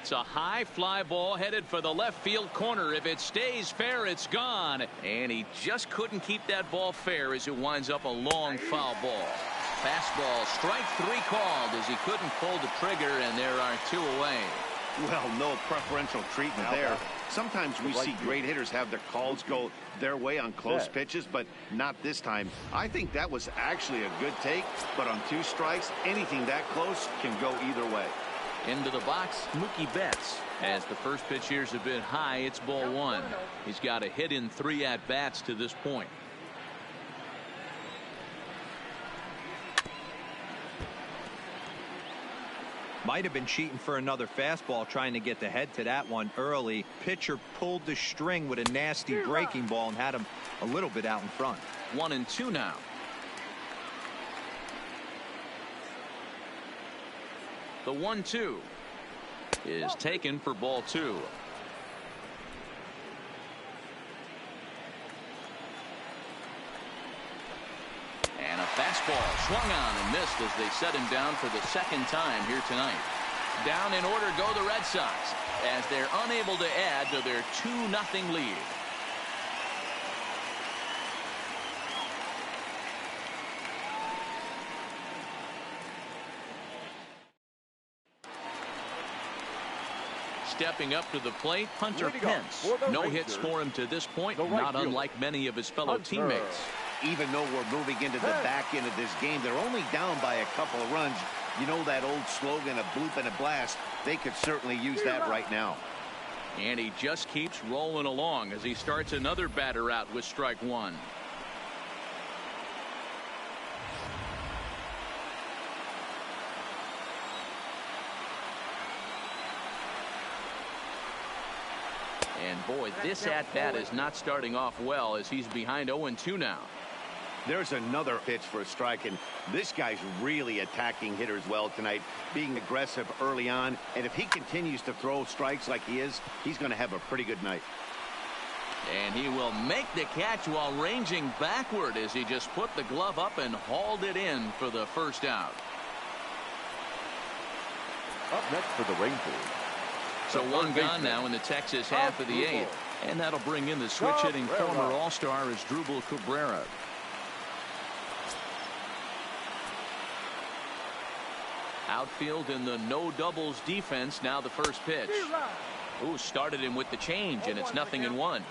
It's a high fly ball headed for the left field corner. If it stays fair, it's gone. And he just couldn't keep that ball fair as it winds up a long foul ball. Fastball, strike 3 called as he couldn't pull the trigger, and there are 2 away. Well, no preferential treatment there. Sometimes we see great hitters have their calls go their way on close pitches, but not this time. I think that was actually a good take, but on 2 strikes, anything that close can go either way. Into the box, Mookie Betts. As the first pitch here's a bit high, it's ball 1. He's got a hit in 3 at-bats to this point. Might have been cheating for another fastball, trying to get the head to that one early. Pitcher pulled the string with a nasty breaking ball and had him a little bit out in front. 1-2 now. The 1-2 is taken for ball 2. And a fastball swung on and missed as they set him down for the 2nd time here tonight. Down in order go the Red Sox as they're unable to add to their 2-0 lead. Stepping up to the plate, Hunter Pence. No hits for him to this point, not unlike many of his fellow teammates. Even though we're moving into the back end of this game, they're only down by a couple of runs. You know that old slogan, a bloop and a blast. They could certainly use that right now. And he just keeps rolling along as he starts another batter out with strike 1. And boy, this at-bat is not starting off well as he's behind 0-2 now. There's another pitch for a strike, and this guy's really attacking hitters well tonight, being aggressive early on. And if he continues to throw strikes like he is, he's going to have a pretty good night. And he will make the catch while ranging backward as he just put the glove up and hauled it in for the first out. Up next for the Rangers. So one gone now in the Texas half of the eighth. And that'll bring in the switch-hitting former All-Star Asdrubal Cabrera. Outfield in the no doubles defense. Now the first pitch. Ooh, started him with the change, and it's 0-1.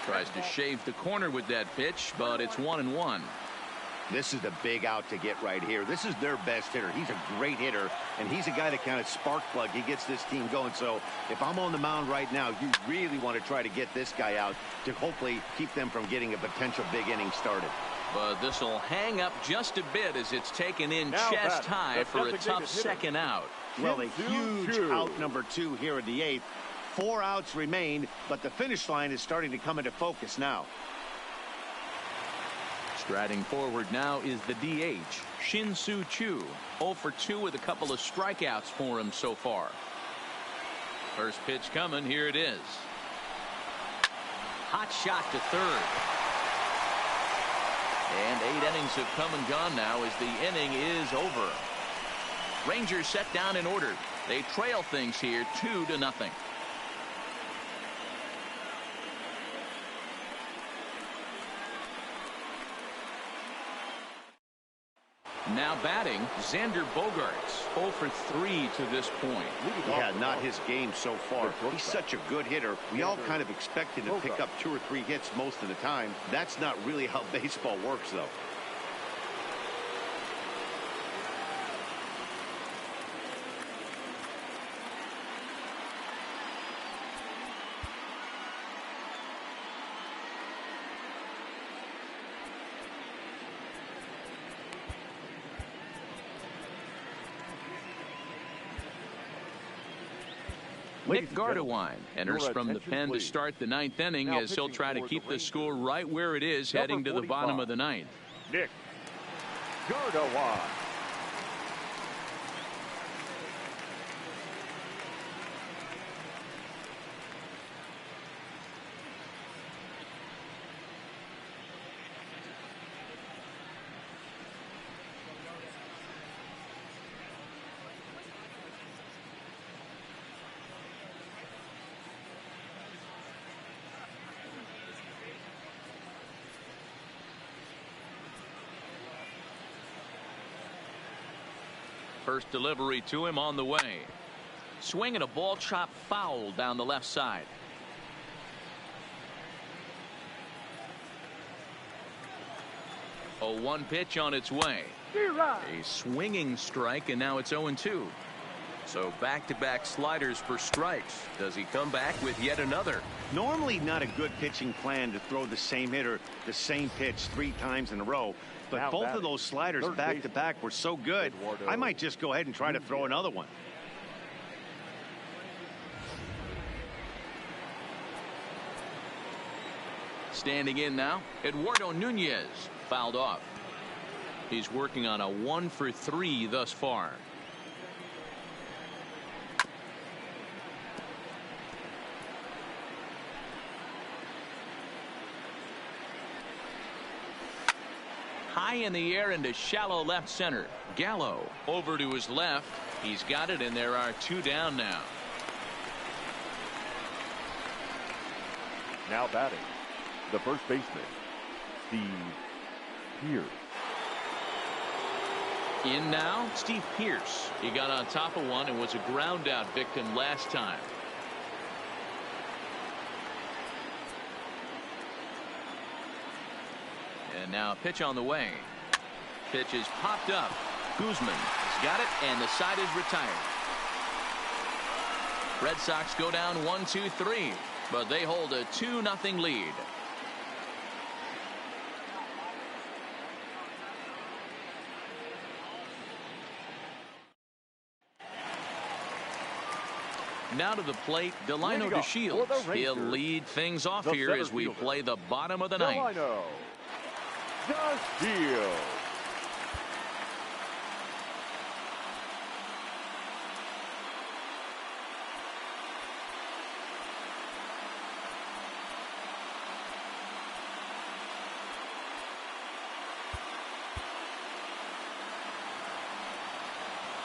Tries to shave the corner with that pitch, but it's 1-1. This is the big out to get right here. This is their best hitter. He's a great hitter, and he's a guy that kind of spark plug. He gets this team going. So if I'm on the mound right now, you really want to try to get this guy out to hopefully keep them from getting a potential big inning started. But this will hang up just a bit as it's taken in Now chest batting, high the for a designated tough hitter. second out. Well, a huge Two. out number 2 here in the eighth. 4 outs remain, but the finish line is starting to come into focus now. Striding forward now is the DH, Shin-Soo Choo. 0 for 2 with a couple of strikeouts for him so far. First pitch coming. Here it is. Hot shot to third. And 8 innings have come and gone now as the inning is over. Rangers set down in order. They trail things here 2-0. Now batting, Xander Bogaerts, 0 for 3 to this point. Yeah, not his game so far. He's such a good hitter. We all kind of expect him to pick up 2 or 3 hits most of the time. That's not really how baseball works, though. Nick Gardewine enters from the pen to start the 9th inning as he'll try to keep the score right where it is heading to the bottom of the 9th. Nick Gardewine. First delivery to him on the way. Swinging a ball chop foul down the left side. A 1 pitch on its way. A swinging strike, and now it's 0-2. So back-to-back sliders for strikes. Does he come back with yet another? Normally not a good pitching plan to throw the same hitter the same pitch 3 times in a row. But Now both batting, of those sliders third back-to-back were so good, I might just go ahead and try to throw another one. Standing in now, Eduardo Nunez fouled off. He's working on a 1 for 3 thus far. High in the air into shallow left center. Gallo over to his left. He's got it, and there are 2 down now. Now batting, the first baseman, Steve Pearce. In now, Steve Pearce. He got on top of one and was a ground out victim last time. And now a pitch on the way. Pitch is popped up. Guzman has got it, and the side is retired. Red Sox go down 1-2-3, but they hold a 2-0 lead. Now to the plate, Delino DeShields. He'll lead things off here as we play the bottom of the 9th. Delino DeShields.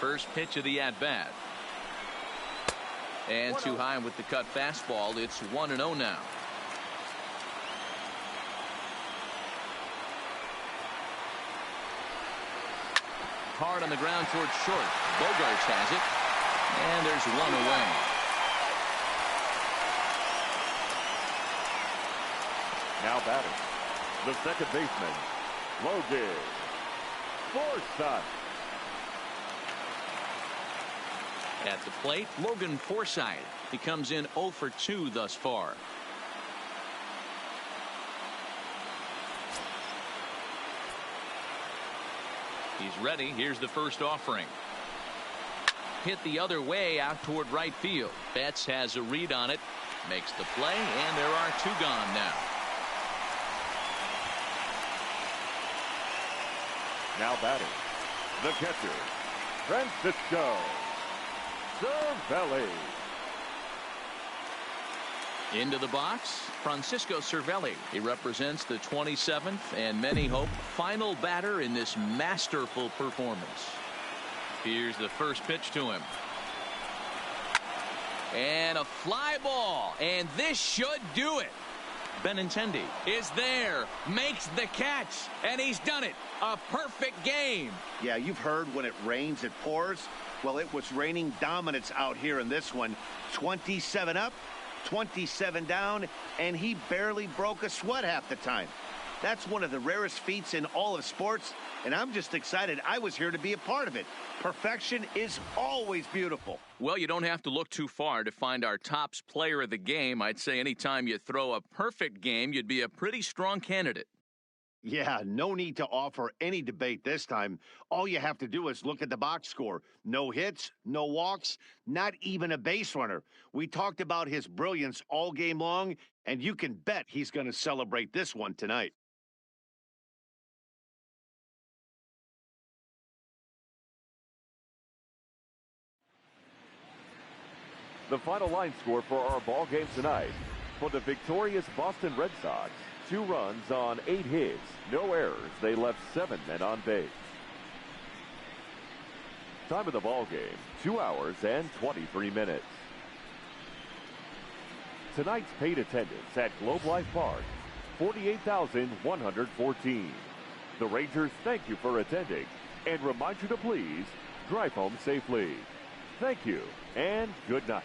First pitch of the at-bat. And too high with the cut fastball. It's 1-0 now. Hard on the ground towards short. Bogarts has it. And there's one away. Now batting, the second baseman, Logan Forsythe. At the plate, Logan Forsythe. He comes in 0 for 2 thus far. He's ready. Here's the first offering. Hit the other way out toward right field. Betts has a read on it. Makes the play, and there are 2 gone now. Now batting, the catcher, Francisco Cervelli. Into the box, Francisco Cervelli. He represents the 27th and many hope final batter in this masterful performance. Here's the first pitch to him. And a fly ball, and this should do it. Benintendi is there, makes the catch, and he's done it. A perfect game. Yeah, you've heard when it rains, it pours. Well, it was raining dominance out here in this one. 27 up, 27 down, and he barely broke a sweat half the time. That's one of the rarest feats in all of sports, and I'm just excited I was here to be a part of it. Perfection is always beautiful. Well, you don't have to look too far to find our tops player of the game. I'd say anytime you throw a perfect game, you'd be a pretty strong candidate. Yeah, no need to offer any debate this time. All you have to do is look at the box score. No hits, no walks, not even a base runner. We talked about his brilliance all game long, and you can bet he's going to celebrate this one tonight. The final line score for our ball game tonight. For the victorious Boston Red Sox, 2 runs on 8 hits, no errors. They left 7 men on base. Time of the ball game, 2 hours and 23 minutes. Tonight's paid attendance at Globe Life Park, 48,114. The Rangers thank you for attending and remind you to please drive home safely. Thank you and good night.